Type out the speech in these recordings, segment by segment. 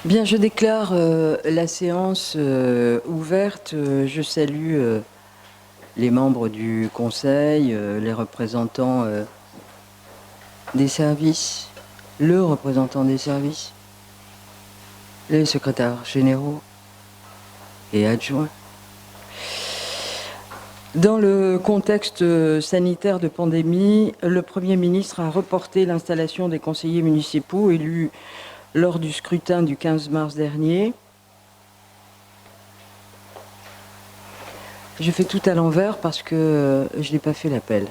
Bien, je déclare la séance ouverte. Je salue les membres du Conseil, les représentants des services, le représentant des services, les secrétaires généraux et adjoints. Dans le contexte sanitaire de pandémie, le Premier ministre a reporté l'installation des conseillers municipaux élus lors du scrutin du 15 mars dernier. Je fais tout à l'envers parce que je n'ai pas fait l'appel.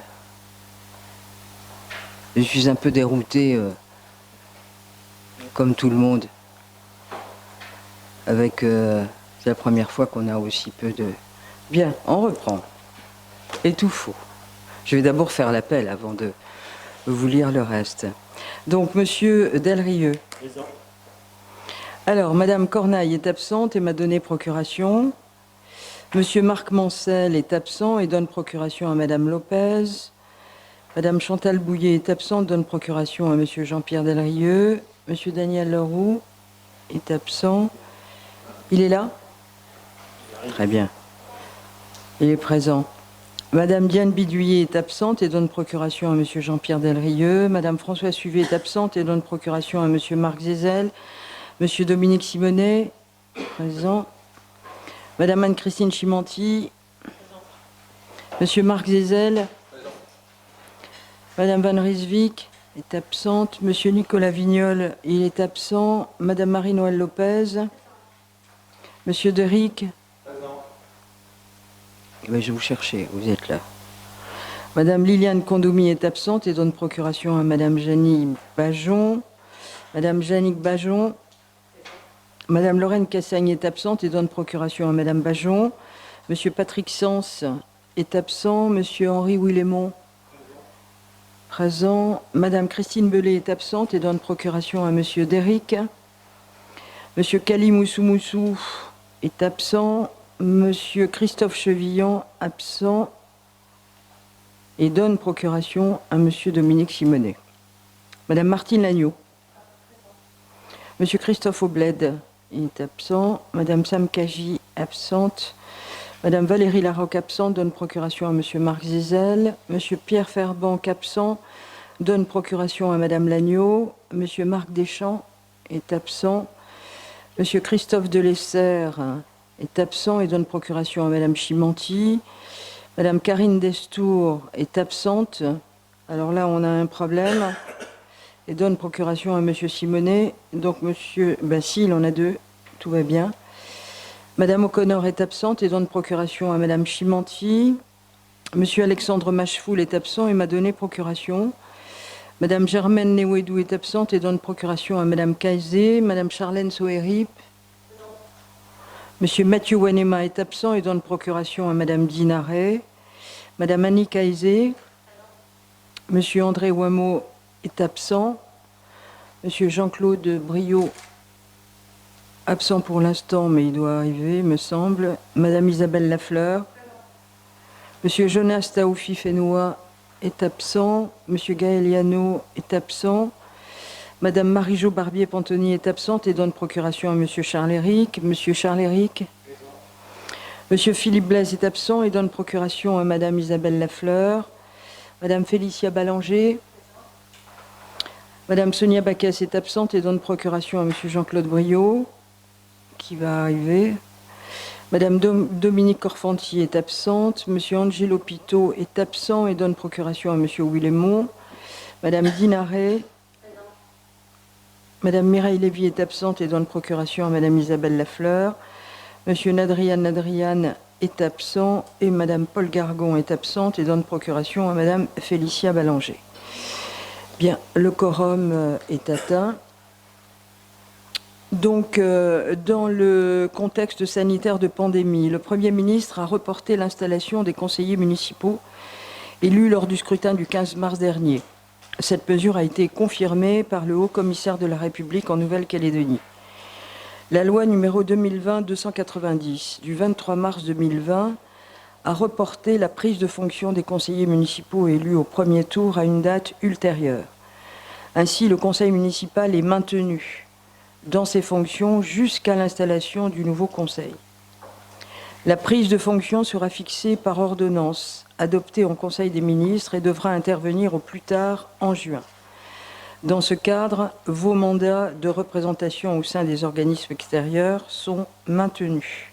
Je suis un peu dérouté, comme tout le monde, avec c'est la première fois qu'on a aussi peu de... Bien, on reprend. Et tout faux. Je vais d'abord faire l'appel avant de vous lire le reste. Donc, Monsieur Delrieux. Présent. Alors, Madame Cornaille est absente et m'a donné procuration. Monsieur Marc Mancel est absent et donne procuration à Madame Lopez. Madame Chantal Bouillet est absente, donne procuration à Monsieur Jean-Pierre Delrieux. Monsieur Daniel Leroux est absent. Il est là? Très bien. Il est présent. Madame Diane Bidouillet est absente et donne procuration à Monsieur Jean-Pierre Delrieux. Madame Françoise Suvet est absente et donne procuration à Monsieur Marc Zézel. Monsieur Dominique Simonet, présent. Madame Anne-Christine Chimanti. Monsieur Marc Zézel. Madame Van Riesvik est absente. Monsieur Nicolas Vignol, il est absent. Madame Marie-Noëlle Lopez. Monsieur Deric. Présent. Je vais vous chercher, vous êtes là. Madame Liliane Condomi est absente et donne procuration à Madame Janine Bajon. Madame Jannick Bajon. Madame Lorraine Cassagne est absente et donne procuration à Madame Bajon. Monsieur Patrick Sens est absent. Monsieur Henri Willemont. Présent. Madame Christine Bellet est absente et donne procuration à Monsieur Deric. Monsieur Kali Moussou est absent. Monsieur Christophe Chevillon, absent, et donne procuration à Monsieur Dominique Simonet. Madame Martine Lagneau. Monsieur Christophe Aubled est absent. Madame Sam Kaji, absente. Madame Valérie Larocque, absente, donne procuration à Monsieur Marc Zézel. Monsieur Pierre Ferbanc, absent, donne procuration à Madame Lagneau. Monsieur Marc Deschamps est absent. Monsieur Christophe Delessert est absent et donne procuration à Madame Chimanti. Madame Karine Destour est absente. Alors là, on a un problème. Et donne procuration à Monsieur Simonet. Donc Monsieur... Ben si, il en a deux. Tout va bien. Madame O'Connor est absente et donne procuration à Madame Chimanti. Monsieur Alexandre Machefoul est absent et m'a donné procuration. Madame Germaine Newedou est absente et donne procuration à Madame Kaizé. Madame Charlène Soerip. Monsieur Mathieu Wanema est absent et donne procuration à Madame Dinaret. Madame Annie Kaizé. Monsieur André Wameau est absent. Monsieur Jean-Claude Briot, absent pour l'instant, mais il doit arriver, me semble. Madame Isabelle Lafleur. Monsieur Jonas Taoufi-Fenois est absent. Monsieur Gaël Yano est absent. Madame Marie-Jo Barbier-Pantoni est absente et donne procuration à Monsieur Charles-Éric. Monsieur Charles-Éric. Monsieur Philippe Blaise est absent et donne procuration à Madame Isabelle Lafleur. Madame Félicia Ballanger. Madame Sonia Baquès est absente et donne procuration à Monsieur Jean-Claude Briot, qui va arriver. Madame Dominique Corfanti est absente. Monsieur Angelo Pito est absent et donne procuration à Monsieur Willemont. Madame Dinaret. Madame Mireille Lévy est absente et donne procuration à Madame Isabelle Lafleur. Monsieur Nadrian est absent et Madame Paul Gargon est absente et donne procuration à Madame Félicia Ballanger. Bien, le quorum est atteint. Donc, dans le contexte sanitaire de pandémie, le Premier ministre a reporté l'installation des conseillers municipaux élus lors du scrutin du 15 mars dernier. Cette mesure a été confirmée par le Haut-Commissaire de la République en Nouvelle-Calédonie. La loi numéro 2020-290 du 23 mars 2020 a reporté la prise de fonction des conseillers municipaux élus au premier tour à une date ultérieure. Ainsi, le conseil municipal est maintenu dans ses fonctions jusqu'à l'installation du nouveau Conseil. La prise de fonction sera fixée par ordonnance, adoptée en Conseil des ministres et devra intervenir au plus tard en juin. Dans ce cadre, vos mandats de représentation au sein des organismes extérieurs sont maintenus.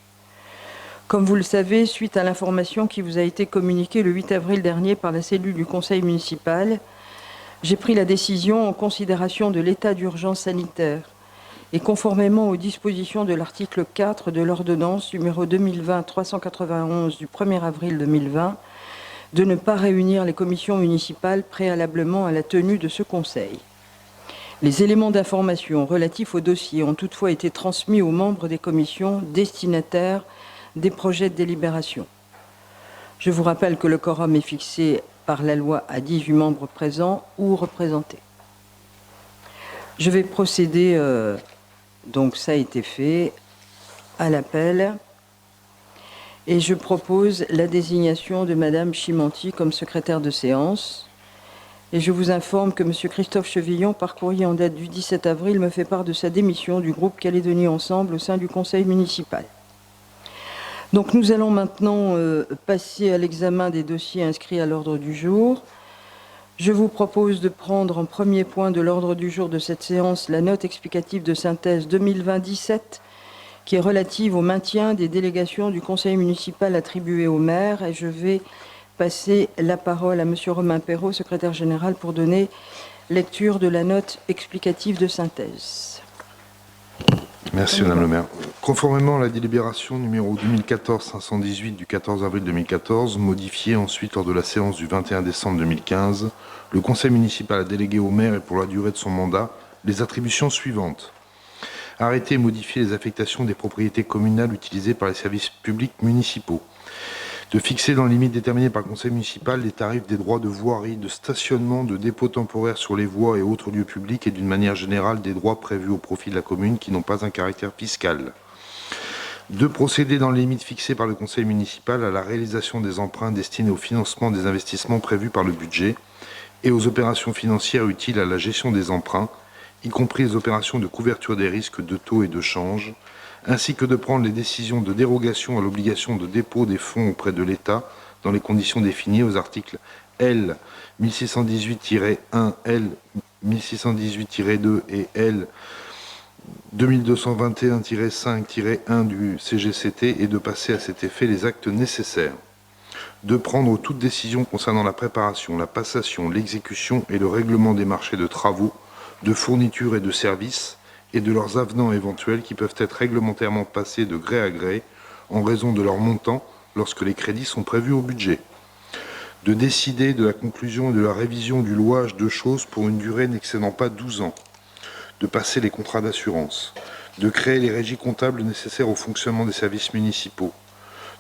Comme vous le savez, suite à l'information qui vous a été communiquée le 8 avril dernier par la cellule du Conseil municipal, j'ai pris la décision en considération de l'état d'urgence sanitaire et conformément aux dispositions de l'article 4 de l'ordonnance numéro 2020-391 du 1er avril 2020, de ne pas réunir les commissions municipales préalablement à la tenue de ce Conseil. Les éléments d'information relatifs au dossier ont toutefois été transmis aux membres des commissions destinataires des projets de délibération. Je vous rappelle que le quorum est fixé par la loi à 18 membres présents ou représentés. Je vais procéder, donc ça a été fait, à l'appel. Et je propose la désignation de Madame Chimanti comme secrétaire de séance. Et je vous informe que Monsieur Christophe Chevillon, par courrier en date du 17 avril, me fait part de sa démission du groupe Calédonie Ensemble au sein du conseil municipal. Donc nous allons maintenant passer à l'examen des dossiers inscrits à l'ordre du jour. Je vous propose de prendre en premier point de l'ordre du jour de cette séance la note explicative de synthèse 2020-17 qui est relative au maintien des délégations du conseil municipal attribuées au maire. Et je vais passer la parole à Monsieur Romain Perrault, secrétaire général, pour donner lecture de la note explicative de synthèse. Merci Madame le maire. Conformément à la délibération numéro 2014-518 du 14 avril 2014, modifiée ensuite lors de la séance du 21 décembre 2015, le conseil municipal a délégué au maire et pour la durée de son mandat les attributions suivantes. Arrêter et modifier les affectations des propriétés communales utilisées par les services publics municipaux. De fixer dans les limites déterminées par le conseil municipal les tarifs des droits de voirie, de stationnement, de dépôt temporaire sur les voies et autres lieux publics et d'une manière générale des droits prévus au profit de la commune qui n'ont pas un caractère fiscal. De procéder dans les limites fixées par le conseil municipal à la réalisation des emprunts destinés au financement des investissements prévus par le budget et aux opérations financières utiles à la gestion des emprunts, y compris les opérations de couverture des risques de taux et de change, ainsi que de prendre les décisions de dérogation à l'obligation de dépôt des fonds auprès de l'État dans les conditions définies aux articles L 1618-1, L 1618-2 et L 2221-5-1 du CGCT et de passer à cet effet les actes nécessaires. De prendre toute décision concernant la préparation, la passation, l'exécution et le règlement des marchés de travaux, de fournitures et de services, et de leurs avenants éventuels qui peuvent être réglementairement passés de gré à gré en raison de leur montant lorsque les crédits sont prévus au budget. De décider de la conclusion et de la révision du louage de choses pour une durée n'excédant pas 12 ans. De passer les contrats d'assurance. De créer les régies comptables nécessaires au fonctionnement des services municipaux.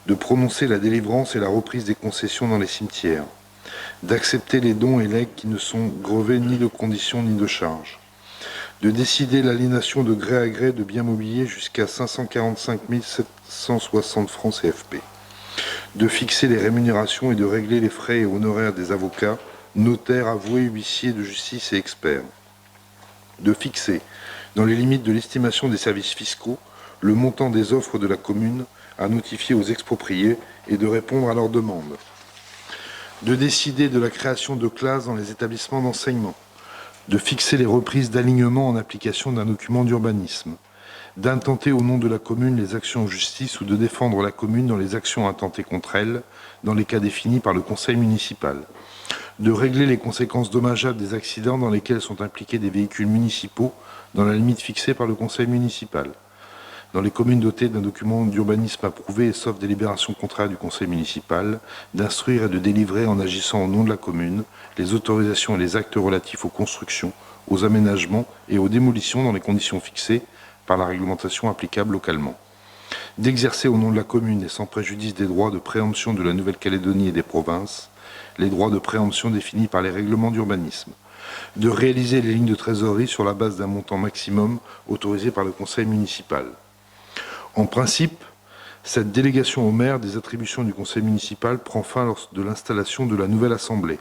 De prononcer la délivrance et la reprise des concessions dans les cimetières. D'accepter les dons et legs qui ne sont grevés ni de conditions ni de charges. De décider l'aliénation de gré à gré de biens mobiliers jusqu'à 545 760 francs CFP. De fixer les rémunérations et de régler les frais et honoraires des avocats, notaires, avoués, huissiers de justice et experts. De fixer, dans les limites de l'estimation des services fiscaux, le montant des offres de la commune à notifier aux expropriés et de répondre à leurs demandes. De décider de la création de classes dans les établissements d'enseignement. De fixer les reprises d'alignement en application d'un document d'urbanisme, d'intenter au nom de la commune les actions en justice ou de défendre la commune dans les actions intentées contre elle, dans les cas définis par le conseil municipal, de régler les conséquences dommageables des accidents dans lesquels sont impliqués des véhicules municipaux dans la limite fixée par le conseil municipal, dans les communes dotées d'un document d'urbanisme approuvé et sauf délibération contraire du conseil municipal, d'instruire et de délivrer en agissant au nom de la commune les autorisations et les actes relatifs aux constructions, aux aménagements et aux démolitions dans les conditions fixées par la réglementation applicable localement. D'exercer au nom de la commune et sans préjudice des droits de préemption de la Nouvelle-Calédonie et des provinces, les droits de préemption définis par les règlements d'urbanisme. De réaliser les lignes de trésorerie sur la base d'un montant maximum autorisé par le conseil municipal. En principe, cette délégation au maire des attributions du conseil municipal prend fin lors de l'installation de la nouvelle assemblée.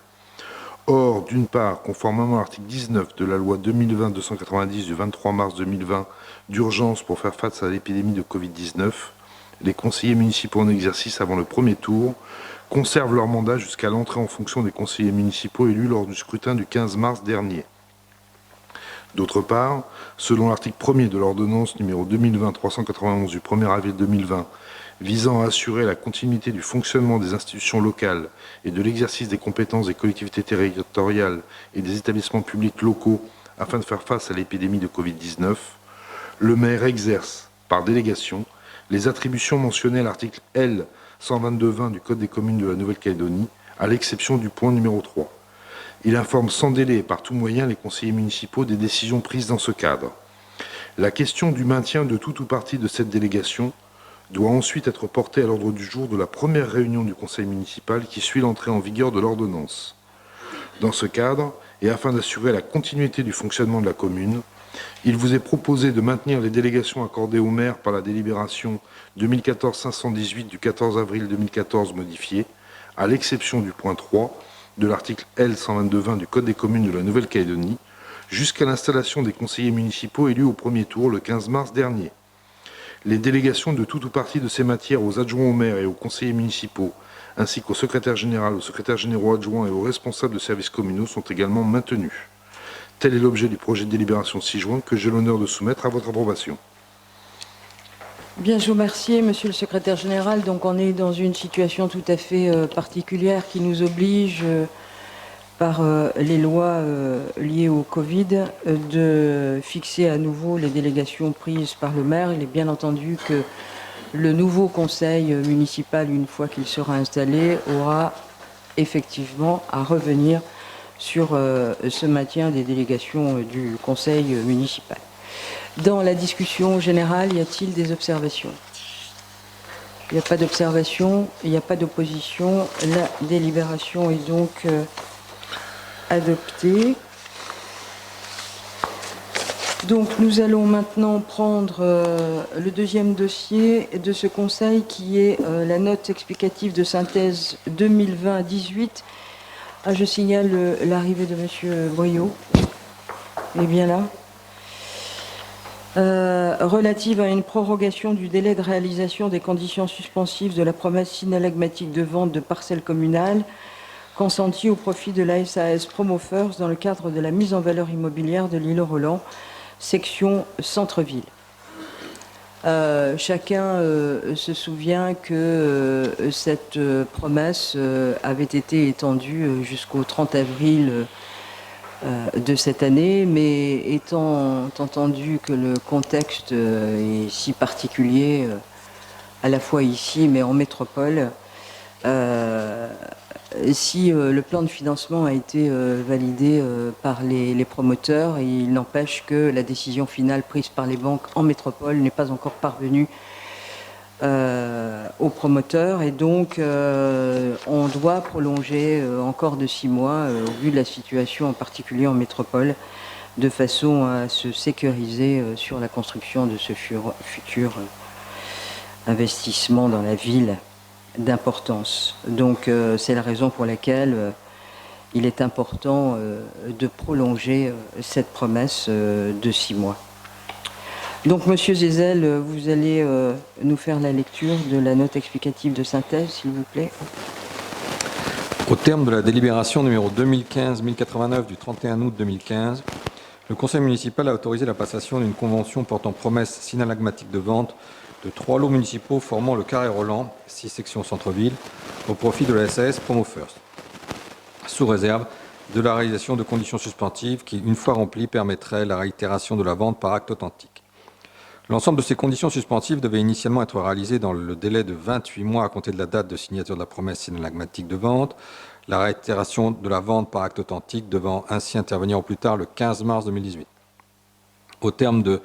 Or, d'une part, conformément à l'article 19 de la loi 2020-290 du 23 mars 2020 d'urgence pour faire face à l'épidémie de Covid-19, les conseillers municipaux en exercice avant le premier tour conservent leur mandat jusqu'à l'entrée en fonction des conseillers municipaux élus lors du scrutin du 15 mars dernier. D'autre part, selon l'article 1er de l'ordonnance numéro 2020-391 du 1er avril 2020 visant à assurer la continuité du fonctionnement des institutions locales et de l'exercice des compétences des collectivités territoriales et des établissements publics locaux afin de faire face à l'épidémie de Covid-19, le maire exerce, par délégation, les attributions mentionnées à l'article L. 122-20 du Code des communes de la Nouvelle-Calédonie, à l'exception du point numéro 3. Il informe sans délai et par tout moyen les conseillers municipaux des décisions prises dans ce cadre. La question du maintien de tout ou partie de cette délégation doit ensuite être portée à l'ordre du jour de la première réunion du conseil municipal qui suit l'entrée en vigueur de l'ordonnance. Dans ce cadre, et afin d'assurer la continuité du fonctionnement de la commune, il vous est proposé de maintenir les délégations accordées au maire par la délibération 2014-518 du 14 avril 2014 modifiée, à l'exception du point 3 de l'article L. 122-20 du Code des communes de la Nouvelle-Calédonie, jusqu'à l'installation des conseillers municipaux élus au premier tour le 15 mars dernier. Les délégations de tout ou partie de ces matières aux adjoints au maire et aux conseillers municipaux, ainsi qu'au secrétaire général, aux secrétaires généraux adjoints et aux responsables de services communaux sont également maintenues. Tel est l'objet du projet de délibération ci-joint que j'ai l'honneur de soumettre à votre approbation. Bien, je vous remercie, Monsieur le Secrétaire général. Donc, on est dans une situation tout à fait particulière qui nous oblige, par les lois liées au Covid, de fixer à nouveau les délégations prises par le maire. Il est bien entendu que le nouveau conseil municipal, une fois qu'il sera installé, aura effectivement à revenir sur ce maintien des délégations du conseil municipal. Dans la discussion générale, y a-t-il des observations? Il n'y a pas d'observation, il n'y a pas d'opposition. La délibération est donc adoptée. Donc nous allons maintenant prendre le deuxième dossier de ce conseil qui est la note explicative de synthèse 2020-18. Ah, je signale l'arrivée de Monsieur Boyot. Il est bien là. Relative à une prorogation du délai de réalisation des conditions suspensives de la promesse synalagmatique de vente de parcelles communales consentie au profit de la SAS Promo First dans le cadre de la mise en valeur immobilière de l'île Roland, section centre-ville. Chacun se souvient que cette promesse avait été étendue jusqu'au 30 avril de cette année, mais étant entendu que le contexte est si particulier, à la fois ici mais en métropole, si le plan de financement a été validé par les promoteurs, il n'empêche que la décision finale prise par les banques en métropole n'est pas encore parvenue aux promoteurs, et donc on doit prolonger encore de 6 mois au vu de la situation en particulier en métropole, de façon à se sécuriser sur la construction de ce futur investissement dans la ville d'importance. Donc c'est la raison pour laquelle il est important de prolonger cette promesse de 6 mois. Donc, Monsieur Zézel, vous allez nous faire la lecture de la note explicative de synthèse, s'il vous plaît. Au terme de la délibération numéro 2015-1089 du 31 août 2015, le Conseil municipal a autorisé la passation d'une convention portant promesse synalagmatique de vente de 3 lots municipaux formant le Carré Roland, 6 sections centre-ville, au profit de la SAS Promo First, sous réserve de la réalisation de conditions suspensives qui, une fois remplies, permettraient la réitération de la vente par acte authentique. L'ensemble de ces conditions suspensives devait initialement être réalisé dans le délai de 28 mois à compter de la date de signature de la promesse synalagmatique de vente, la réitération de la vente par acte authentique devant ainsi intervenir au plus tard le 15 mars 2018. Au terme de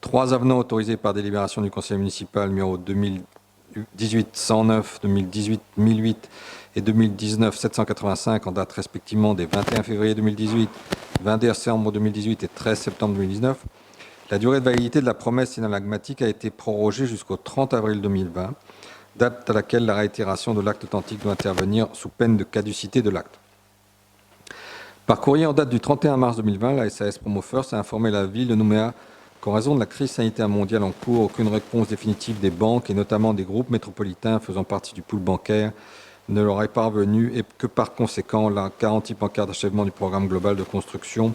3 avenants autorisés par délibération du Conseil municipal numéro 2018-109, 2018-1008 et 2019-785 en date respectivement des 21 février 2018, 20 décembre 2018 et 13 septembre 2019, la durée de validité de la promesse synalagmatique a été prorogée jusqu'au 30 avril 2020, date à laquelle la réitération de l'acte authentique doit intervenir sous peine de caducité de l'acte. Par courrier en date du 31 mars 2020, la SAS Promo First a informé la ville de Nouméa qu'en raison de la crise sanitaire mondiale en cours, aucune réponse définitive des banques et notamment des groupes métropolitains faisant partie du pool bancaire ne leur est parvenue et que par conséquent, la garantie bancaire d'achèvement du programme global de construction,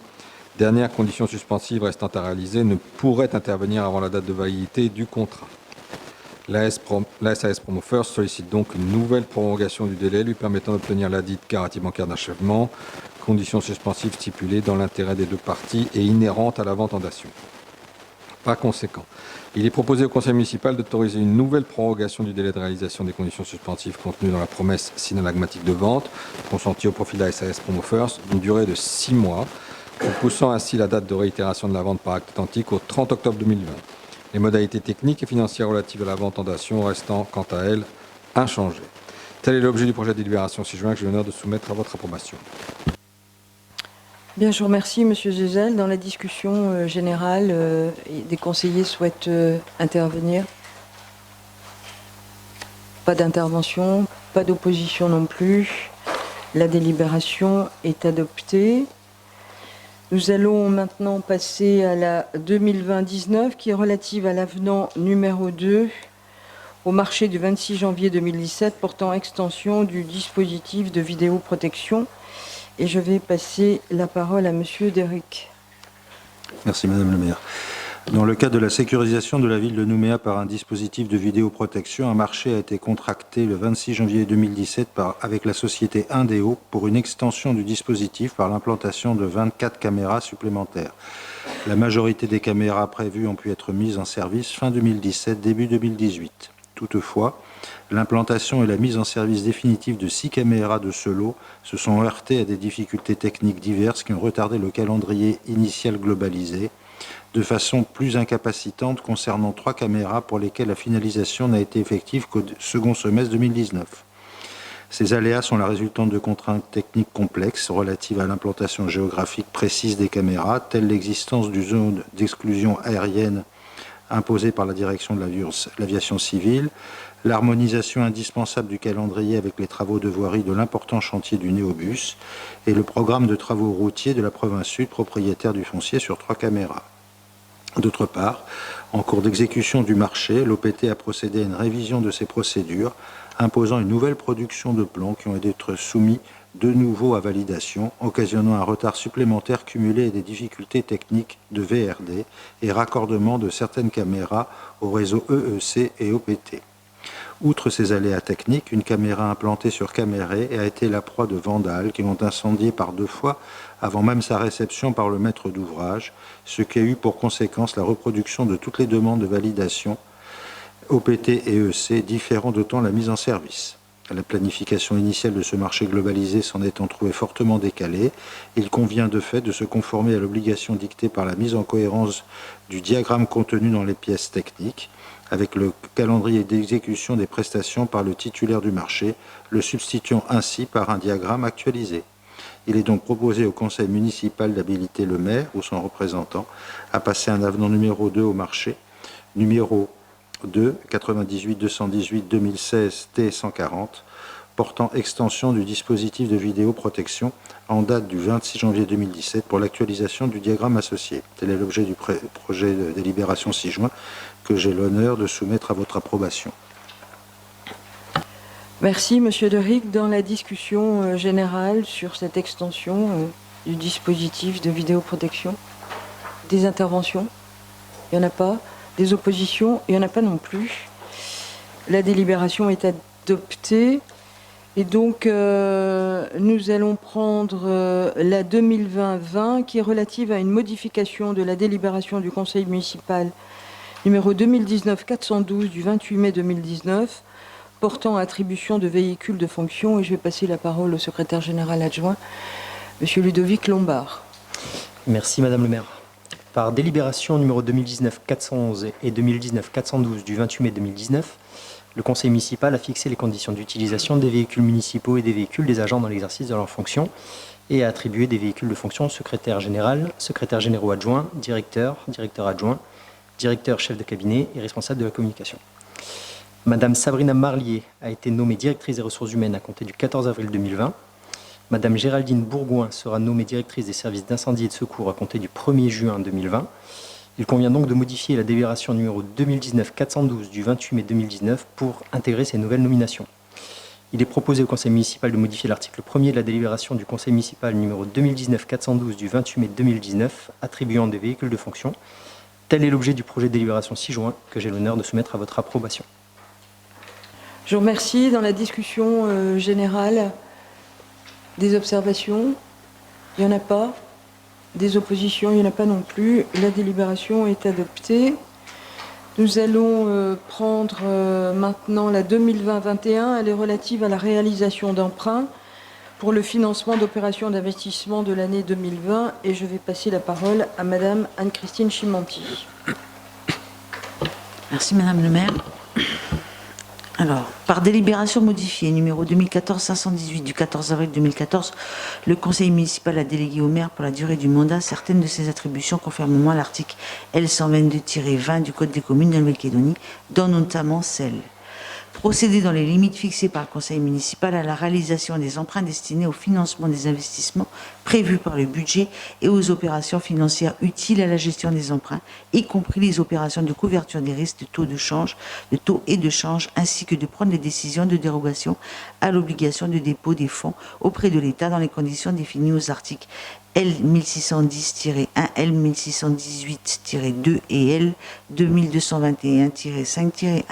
dernière condition suspensive restant à réaliser, ne pourrait intervenir avant la date de validité du contrat. La SAS Promo First sollicite donc une nouvelle prolongation du délai lui permettant d'obtenir la dite garantie bancaire d'achèvement, condition suspensive stipulée dans l'intérêt des deux parties et inhérente à la vente en dation. Par conséquent, il est proposé au Conseil municipal d'autoriser une nouvelle prorogation du délai de réalisation des conditions suspensives contenues dans la promesse synalagmatique de vente consentie au profit de la SAS Promo First d'une durée de 6 mois, repoussant ainsi la date de réitération de la vente par acte identique au 30 octobre 2020. Les modalités techniques et financières relatives à la vente en dation restant, quant à elles, inchangées. Tel est l'objet du projet de délibération 6 juin que j'ai l'honneur de soumettre à votre approbation. Bien, je vous remercie, Monsieur Zezel. Dans la discussion générale, des conseillers souhaitent intervenir. Pas d'intervention, pas d'opposition non plus. La délibération est adoptée. Nous allons maintenant passer à la 2020-19 qui est relative à l'avenant numéro 2 au marché du 26 janvier 2017 portant extension du dispositif de vidéoprotection. Et je vais passer la parole à Monsieur Derrick. Merci Madame le maire. Dans le cadre de la sécurisation de la ville de Nouméa par un dispositif de vidéoprotection, un marché a été contracté le 26 janvier 2017 avec la société Indéo pour une extension du dispositif par l'implantation de 24 caméras supplémentaires. La majorité des caméras prévues ont pu être mises en service fin 2017, début 2018. Toutefois, l'implantation et la mise en service définitive de 6 caméras de ce lot se sont heurtées à des difficultés techniques diverses qui ont retardé le calendrier initial globalisé, de façon plus incapacitante concernant 3 caméras pour lesquelles la finalisation n'a été effective qu'au second semestre 2019. Ces aléas sont la résultante de contraintes techniques complexes relatives à l'implantation géographique précise des caméras, telle l'existence d'une zone d'exclusion aérienne imposée par la direction de l'aviation civile, l'harmonisation indispensable du calendrier avec les travaux de voirie de l'important chantier du Néobus et le programme de travaux routiers de la province sud, propriétaire du foncier sur 3 caméras. D'autre part, en cours d'exécution du marché, l'OPT a procédé à une révision de ses procédures, imposant une nouvelle production de plans qui ont été soumis de nouveau à validation, occasionnant un retard supplémentaire cumulé et des difficultés techniques de VRD et raccordement de certaines caméras au réseau EEC et OPT. Outre ces aléas techniques, une caméra implantée sur Caméré a été la proie de vandales qui l'ont incendiée par 2 fois avant même sa réception par le maître d'ouvrage, ce qui a eu pour conséquence la reproduction de toutes les demandes de validation OPT et EEC, différant d'autant la mise en service. La planification initiale de ce marché globalisé s'en étant trouvée fortement décalée, il convient de fait de se conformer à l'obligation dictée par la mise en cohérence du diagramme contenu dans les pièces techniques, avec le calendrier d'exécution des prestations par le titulaire du marché, le substituant ainsi par un diagramme actualisé. Il est donc proposé au conseil municipal d'habiliter le maire ou son représentant à passer un avenant numéro 2 au marché, numéro 2 98 218 2016 T140, portant extension du dispositif de vidéoprotection en date du 26 janvier 2017 pour l'actualisation du diagramme associé. Tel est l'objet du projet de délibération 6 juin que j'ai l'honneur de soumettre à votre approbation. Merci, Monsieur Derrick. Dans la discussion générale sur cette extension du dispositif de vidéoprotection, des interventions? Il n'y en a pas. Des oppositions? Il n'y en a pas non plus. La délibération est adoptée. Et donc, nous allons prendre la 2020-20 qui est relative à une modification de la délibération du Conseil municipal numéro 2019-412 du 28 mai 2019 portant attribution de véhicules de fonction. Et je vais passer la parole au secrétaire général adjoint, Monsieur Ludovic Lombard. Merci Madame le maire. Par délibération numéro 2019-411 et 2019-412 du 28 mai 2019, le conseil municipal a fixé les conditions d'utilisation des véhicules municipaux et des véhicules des agents dans l'exercice de leurs fonctions et a attribué des véhicules de fonction secrétaire général, secrétaire généraux adjoints, directeur, directeur adjoint, directeur chef de cabinet et responsable de la communication. Madame Sabrina Marlier a été nommée directrice des ressources humaines à compter du 14 avril 2020. Madame Géraldine Bourgoin sera nommée directrice des services d'incendie et de secours à compter du 1er juin 2020. Il convient donc de modifier la délibération numéro 2019-412 du 28 mai 2019 pour intégrer ces nouvelles nominations. Il est proposé au Conseil municipal de modifier l'article 1er de la délibération du Conseil municipal numéro 2019-412 du 28 mai 2019 attribuant des véhicules de fonction. Tel est l'objet du projet de délibération 6 juin que j'ai l'honneur de soumettre à votre approbation. Je vous remercie. Dans la discussion générale, des observations? Il n'y en a pas. Des oppositions? Il n'y en a pas non plus. La délibération est adoptée. Nous allons prendre maintenant la 2020-21. Elle est relative à la réalisation d'emprunts pour le financement d'opérations d'investissement de l'année 2020. Et je vais passer la parole à Madame Anne-Christine Chimanti. Merci Madame le maire. Alors, par délibération modifiée numéro 2014-518 du 14 avril 2014, le conseil municipal a délégué au maire pour la durée du mandat certaines de ses attributions conformément à l'article L122-20 du Code des communes de Nouvelle-Calédonie, dont notamment celle procéder dans les limites fixées par le conseil municipal à la réalisation des emprunts destinés au financement des investissements prévus par le budget et aux opérations financières utiles à la gestion des emprunts, y compris les opérations de couverture des risques de taux et de change, ainsi que de prendre les décisions de dérogation à l'obligation de dépôt des fonds auprès de l'État dans les conditions définies aux articles L1610-1, L1618-2 et L 2221-5-1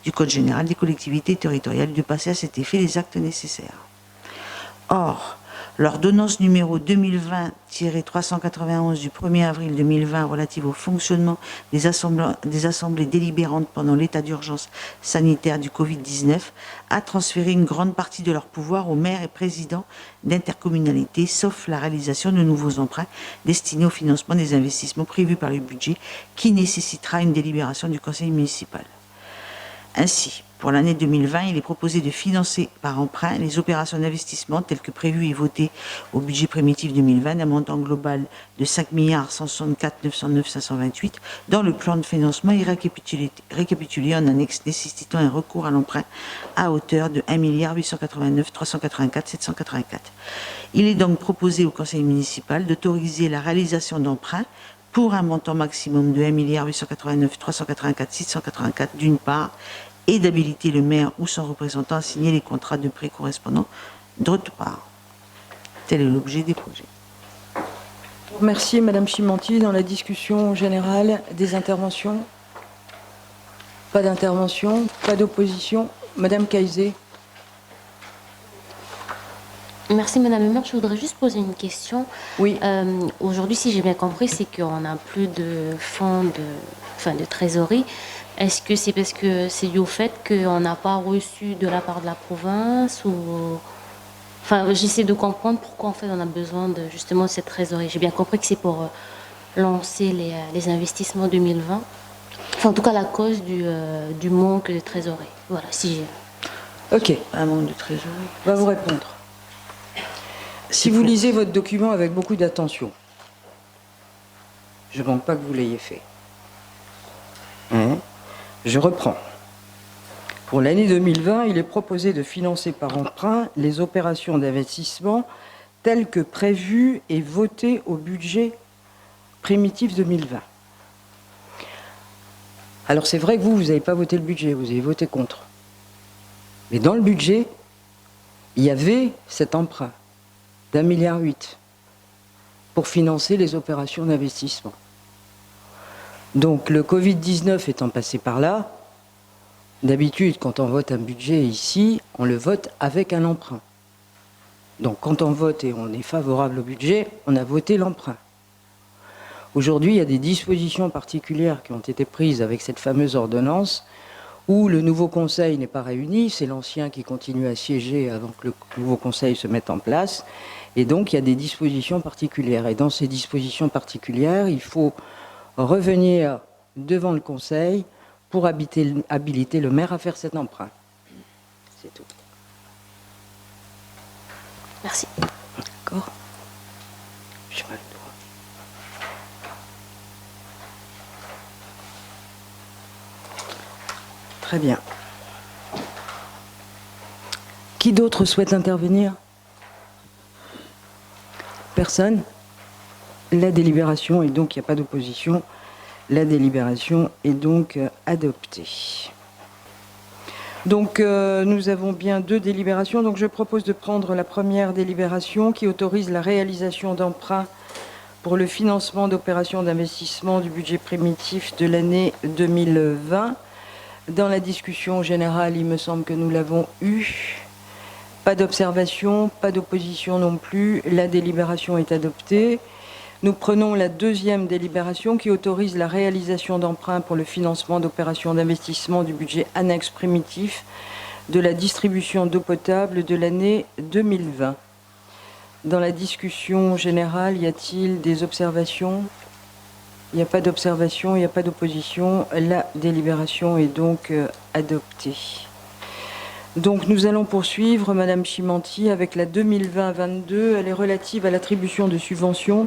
du Code général des collectivités territoriales de passer à cet effet les actes nécessaires. Or, l'ordonnance numéro 2020-391 du 1er avril 2020 relative au fonctionnement des assemblées délibérantes pendant l'état d'urgence sanitaire du Covid-19 a transféré une grande partie de leurs pouvoirs aux maires et présidents d'intercommunalités, sauf la réalisation de nouveaux emprunts destinés au financement des investissements prévus par le budget qui nécessitera une délibération du conseil municipal. Ainsi, pour l'année 2020, il est proposé de financer par emprunt les opérations d'investissement telles que prévues et votées au budget primitif 2020 d'un montant global de 5 164 909 528 dans le plan de financement est récapitulé en annexe nécessitant un recours à l'emprunt à hauteur de 1 889 384 784. Il est donc proposé au conseil municipal d'autoriser la réalisation d'emprunts pour un montant maximum de 1 889 384 684 d'une part, et d'habiliter le maire ou son représentant à signer les contrats de prêt correspondants d'autre part. Tel est l'objet des projets. Merci Madame Chimanti. Dans la discussion générale, des interventions? Pas d'intervention, pas d'opposition. Madame Caizé. Merci Madame le maire. Je voudrais juste poser une question. Oui. Aujourd'hui, si j'ai bien compris, c'est qu'on n'a plus de fonds de trésorerie. Est-ce que c'est parce que c'est dû au fait qu'on n'a pas reçu de la part de la province ou... Enfin, j'essaie de comprendre pourquoi en fait on a besoin de justement cette trésorerie. J'ai bien compris que c'est pour lancer les investissements 2020. Enfin, en tout cas, la cause du manque de trésorerie. Voilà, si j'ai... Ok. Un manque de trésorerie. On va vous répondre. Si vous lisez votre document avec beaucoup d'attention, je ne demande pas que vous l'ayez fait. Je reprends. Pour l'année 2020, il est proposé de financer par emprunt les opérations d'investissement telles que prévues et votées au budget primitif 2020. Alors c'est vrai que vous n'avez pas voté le budget, vous avez voté contre. Mais dans le budget, il y avait cet emprunt d'1,8 milliard pour financer les opérations d'investissement. Donc le Covid-19 étant passé par là, d'habitude quand on vote un budget ici, on le vote avec un emprunt. Donc quand on vote et on est favorable au budget, on a voté l'emprunt. Aujourd'hui, il y a des dispositions particulières qui ont été prises avec cette fameuse ordonnance où le nouveau conseil n'est pas réuni, c'est l'ancien qui continue à siéger avant que le nouveau conseil se mette en place. Et donc il y a des dispositions particulières. Et dans ces dispositions particulières, il faut revenir devant le conseil pour habiliter le maire à faire cet emprunt. C'est tout. Merci. D'accord. Je vais le droit. Très bien. Qui d'autre souhaite intervenir? Personne? La délibération est donc, il n'y a pas d'opposition. La délibération est donc adoptée. Donc nous avons bien 2 délibérations. Donc je propose de prendre la première délibération qui autorise la réalisation d'emprunts pour le financement d'opérations d'investissement du budget primitif de l'année 2020. Dans la discussion générale, il me semble que nous l'avons eu. Pas d'observation, pas d'opposition non plus. La délibération est adoptée. Nous prenons la deuxième délibération qui autorise la réalisation d'emprunts pour le financement d'opérations d'investissement du budget annexe primitif de la distribution d'eau potable de l'année 2020. Dans la discussion générale, y a-t-il des observations? Il n'y a pas d'observation, il n'y a pas d'opposition. La délibération est donc adoptée. Donc nous allons poursuivre, Madame Chimanti, avec la 2020-22. Elle est relative à l'attribution de subventions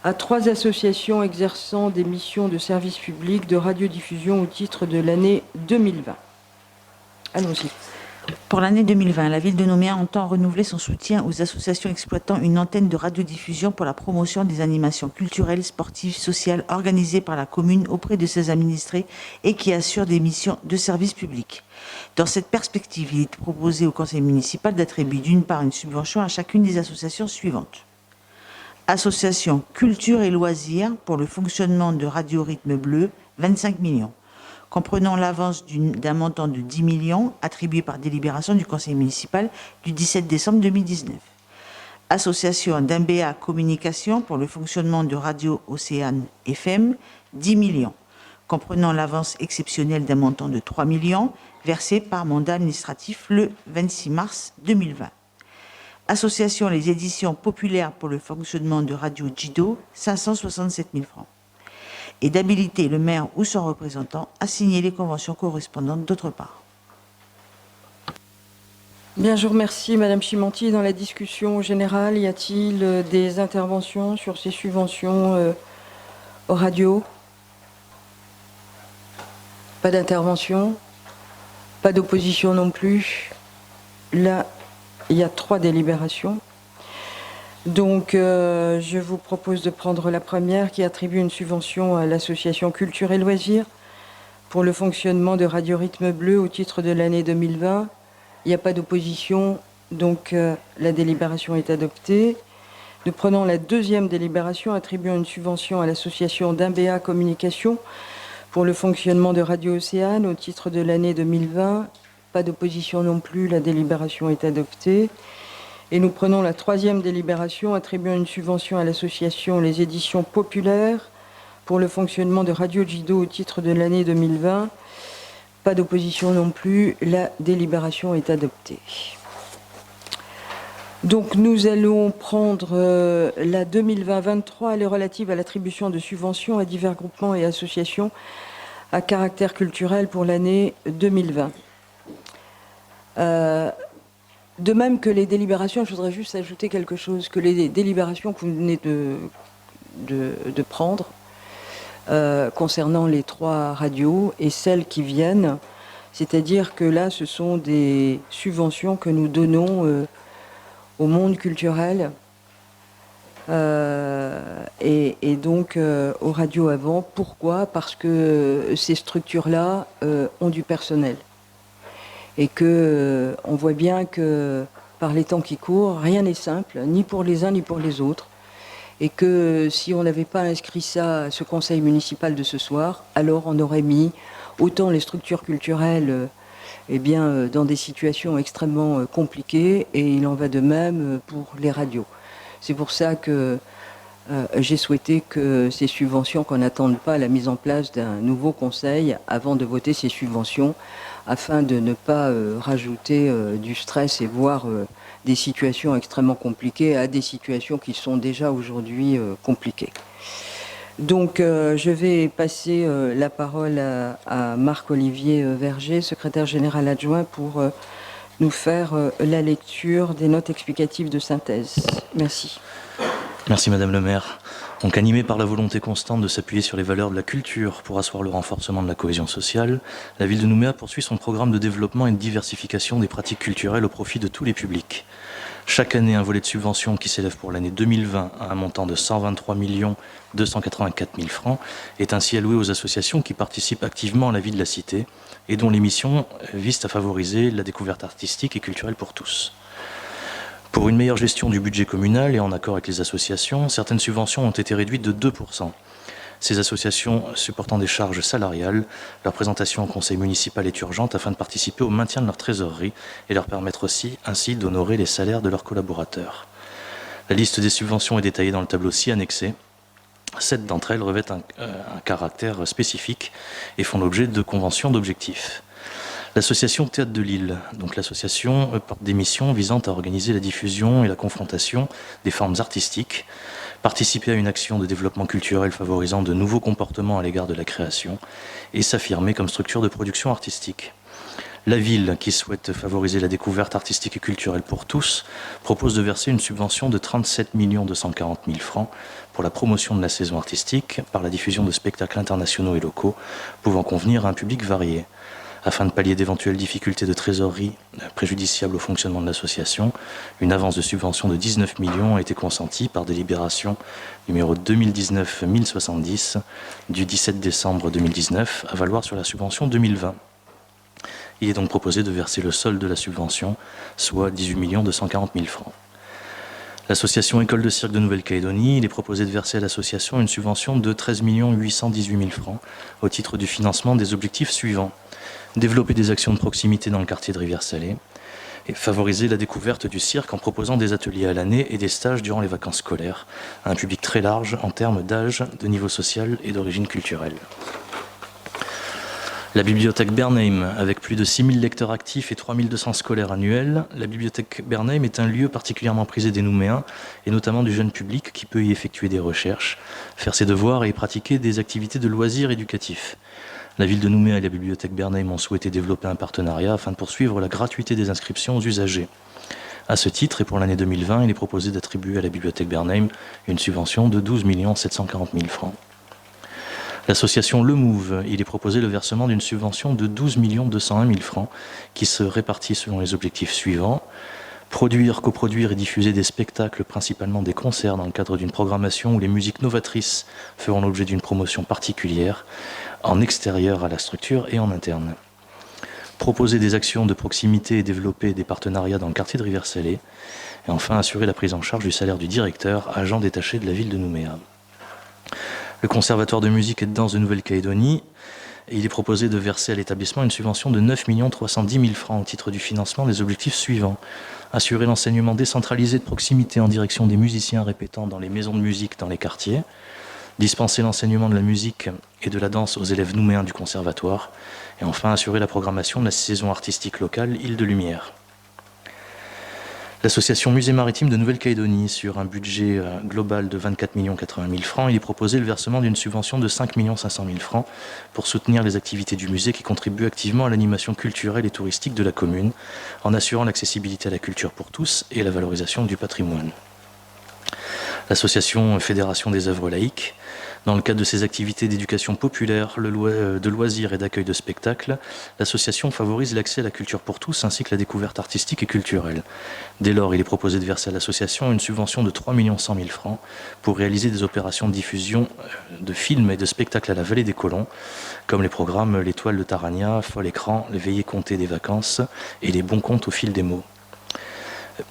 à 3 associations exerçant des missions de service public de radiodiffusion au titre de l'année 2020. Allons-y. Pour l'année 2020, la ville de Nouméa entend renouveler son soutien aux associations exploitant une antenne de radiodiffusion pour la promotion des animations culturelles, sportives, sociales organisées par la commune auprès de ses administrés et qui assurent des missions de service public. Dans cette perspective, il est proposé au conseil municipal d'attribuer d'une part une subvention à chacune des associations suivantes. Association Culture et Loisirs pour le fonctionnement de Radio Rythme Bleu, 25 millions. Comprenant l'avance d'un montant de 10 millions attribué par délibération du conseil municipal du 17 décembre 2019. Association d'MBA Communication pour le fonctionnement de Radio Océane FM, 10 millions. Comprenant l'avance exceptionnelle d'un montant de 3 millions versé par mandat administratif le 26 mars 2020. Association Les Éditions Populaires pour le fonctionnement de Radio Jido, 567 000 francs. Et d'habiliter le maire ou son représentant à signer les conventions correspondantes d'autre part. Bien, je vous remercie, Madame Chimanti. Dans la discussion générale, y a-t-il des interventions sur ces subventions aux radios? Pas d'intervention, pas d'opposition non plus. Là, il y a 3 délibérations. Donc, je vous propose de prendre la première qui attribue une subvention à l'association Culture et Loisirs pour le fonctionnement de Radio Rythme Bleu au titre de l'année 2020. Il n'y a pas d'opposition, donc la délibération est adoptée. Nous prenons la deuxième délibération attribuant une subvention à l'association d'MBA Communication pour le fonctionnement de Radio Océane au titre de l'année 2020. Pas d'opposition non plus, la délibération est adoptée. Et nous prenons la troisième délibération attribuant une subvention à l'association Les Éditions Populaires pour le fonctionnement de Radio Jido au titre de l'année 2020. Pas d'opposition non plus, la délibération est adoptée. Donc nous allons prendre la 2020-23, elle est relative à l'attribution de subventions à divers groupements et associations à caractère culturel pour l'année 2020. De même que les délibérations, je voudrais juste ajouter quelque chose, que les délibérations que vous venez de prendre concernant les 3 radios et celles qui viennent, c'est-à-dire que là, ce sont des subventions que nous donnons au monde culturel et donc aux radios avant. Pourquoi? Parce que ces structures-là ont du personnel. Et que on voit bien que par les temps qui courent, rien n'est simple, ni pour les uns ni pour les autres. Et que si on n'avait pas inscrit ça à ce conseil municipal de ce soir, alors on aurait mis autant les structures culturelles dans des situations extrêmement compliquées, et il en va de même pour les radios. C'est pour ça que j'ai souhaité que ces subventions, qu'on n'attende pas la mise en place d'un nouveau conseil avant de voter ces subventions, afin de ne pas rajouter du stress et voire des situations extrêmement compliquées à des situations qui sont déjà aujourd'hui compliquées. Donc je vais passer la parole à Marc-Olivier Verger, secrétaire général adjoint, pour nous faire la lecture des notes explicatives de synthèse. Merci. Merci Madame le maire. Donc animé par la volonté constante de s'appuyer sur les valeurs de la culture pour asseoir le renforcement de la cohésion sociale, la ville de Nouméa poursuit son programme de développement et de diversification des pratiques culturelles au profit de tous les publics. Chaque année, un volet de subvention qui s'élève pour l'année 2020 à un montant de 123 284 000 francs est ainsi alloué aux associations qui participent activement à la vie de la cité et dont les missions visent à favoriser la découverte artistique et culturelle pour tous. Pour une meilleure gestion du budget communal et en accord avec les associations, certaines subventions ont été réduites de 2%. Ces associations supportant des charges salariales, leur présentation au conseil municipal est urgente afin de participer au maintien de leur trésorerie et leur permettre aussi ainsi d'honorer les salaires de leurs collaborateurs. La liste des subventions est détaillée dans le tableau ci annexé. 7 d'entre elles revêtent un caractère spécifique et font l'objet de conventions d'objectifs. L'association Théâtre de Lille, donc l'association porte des missions visant à organiser la diffusion et la confrontation des formes artistiques, participer à une action de développement culturel favorisant de nouveaux comportements à l'égard de la création et s'affirmer comme structure de production artistique. La ville, qui souhaite favoriser la découverte artistique et culturelle pour tous, propose de verser une subvention de 37 240 000 francs pour la promotion de la saison artistique par la diffusion de spectacles internationaux et locaux pouvant convenir à un public varié. Afin de pallier d'éventuelles difficultés de trésorerie préjudiciables au fonctionnement de l'association, une avance de subvention de 19 millions a été consentie par délibération numéro 2019-1070 du 17 décembre 2019 à valoir sur la subvention 2020. Il est donc proposé de verser le solde de la subvention, soit 18 240 000 francs. L'association École de cirque de Nouvelle-Calédonie, il est proposé de verser à l'association une subvention de 13 818 000 francs au titre du financement des objectifs suivants. Développer des actions de proximité dans le quartier de Rivière-Salée et favoriser la découverte du cirque en proposant des ateliers à l'année et des stages durant les vacances scolaires à un public très large en termes d'âge, de niveau social et d'origine culturelle. La bibliothèque Bernheim, avec plus de 6 000 lecteurs actifs et 3 200 scolaires annuels, la bibliothèque Bernheim est un lieu particulièrement prisé des Nouméens et notamment du jeune public qui peut y effectuer des recherches, faire ses devoirs et y pratiquer des activités de loisirs éducatifs. La ville de Nouméa et la bibliothèque Bernheim ont souhaité développer un partenariat afin de poursuivre la gratuité des inscriptions aux usagers. À ce titre, et pour l'année 2020, il est proposé d'attribuer à la bibliothèque Bernheim une subvention de 12 740 000 francs. L'association Le Move, il est proposé le versement d'une subvention de 12 201 000 francs qui se répartit selon les objectifs suivants. Produire, coproduire et diffuser des spectacles, principalement des concerts, dans le cadre d'une programmation où les musiques novatrices feront l'objet d'une promotion particulière, en extérieur à la structure et en interne. Proposer des actions de proximité et développer des partenariats dans le quartier de Rivière-Salée. Et enfin, assurer la prise en charge du salaire du directeur, agent détaché de la ville de Nouméa. Le Conservatoire de musique et de danse de Nouvelle-Calédonie, il est proposé de verser à l'établissement une subvention de 9 310 000 francs au titre du financement des objectifs suivants. Assurer l'enseignement décentralisé de proximité en direction des musiciens répétant dans les maisons de musique dans les quartiers. Dispenser l'enseignement de la musique et de la danse aux élèves nouméens du conservatoire. Et enfin, assurer la programmation de la saison artistique locale Île de Lumière. L'association Musée Maritime de Nouvelle-Calédonie, sur un budget global de 24 80 000 francs, il est proposé le versement d'une subvention de 5 500 000 francs pour soutenir les activités du musée qui contribuent activement à l'animation culturelle et touristique de la commune, en assurant l'accessibilité à la culture pour tous et la valorisation du patrimoine. L'association Fédération des œuvres laïques, dans le cadre de ses activités d'éducation populaire, de loisirs et d'accueil de spectacles, l'association favorise l'accès à la culture pour tous ainsi que la découverte artistique et culturelle. Dès lors, il est proposé de verser à l'association une subvention de 3 100 000 francs pour réaliser des opérations de diffusion de films et de spectacles à la Vallée des Colons, comme les programmes L'Étoile de Tarania, Folle Écran, Les Veillées comptées des vacances et Les bons contes au fil des mots.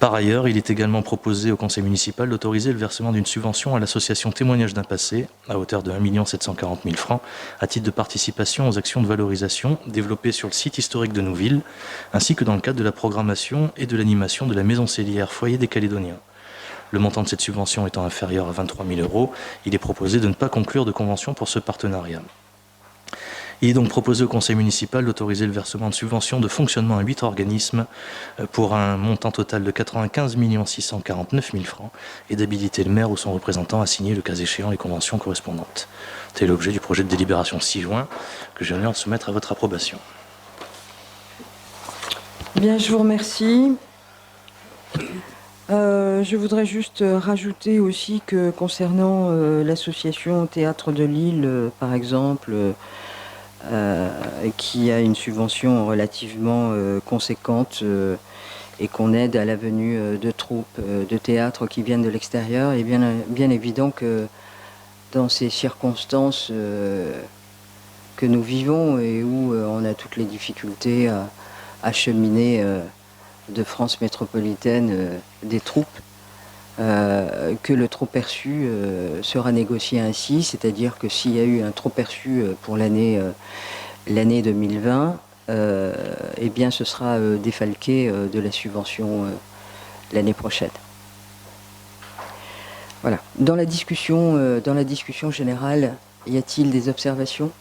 Par ailleurs, il est également proposé au conseil municipal d'autoriser le versement d'une subvention à l'association Témoignages d'un passé, à hauteur de 1 740 000 francs, à titre de participation aux actions de valorisation développées sur le site historique de Nouville, ainsi que dans le cadre de la programmation et de l'animation de la maison cellière Foyer des Calédoniens. Le montant de cette subvention étant inférieur à 23 000 €, il est proposé de ne pas conclure de convention pour ce partenariat. Il est donc proposé au conseil municipal d'autoriser le versement de subventions de fonctionnement à 8 organismes pour un montant total de 95 649 000 francs et d'habiliter le maire ou son représentant à signer le cas échéant les conventions correspondantes. C'est l'objet du projet de délibération 6 juin que j'ai l'honneur de soumettre à votre approbation. Bien, je vous remercie. Je voudrais juste rajouter aussi que concernant l'association Théâtre de Lille, par exemple, qui a une subvention relativement conséquente, et qu'on aide à la venue de troupes de théâtre qui viennent de l'extérieur, et bien évident que dans ces circonstances que nous vivons et où on a toutes les difficultés à acheminer de France métropolitaine des troupes, que le trop perçu sera négocié ainsi, c'est-à-dire que s'il y a eu un trop perçu pour l'année 2020, eh bien ce sera défalqué de la subvention l'année prochaine. Voilà. Dans la discussion générale, y a-t-il des observations?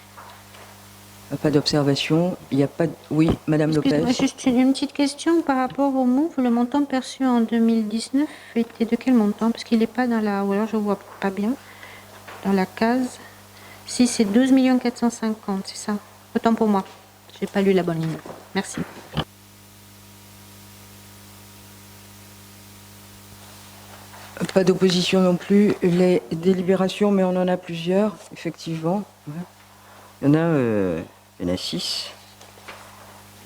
Pas d'observation. Il n'y a pas. Oui, Madame Lopez. Excusez-moi, juste une petite question par rapport au MOVE. Le montant perçu en 2019 était de quel montant? Parce qu'il n'est pas dans la. Ou alors je ne vois pas bien. Dans la case. Si, c'est 12 450, c'est ça. Autant pour moi. Je n'ai pas lu la bonne ligne. Merci. Pas d'opposition non plus. Les délibérations, mais on en a plusieurs, effectivement. Il y en a 6.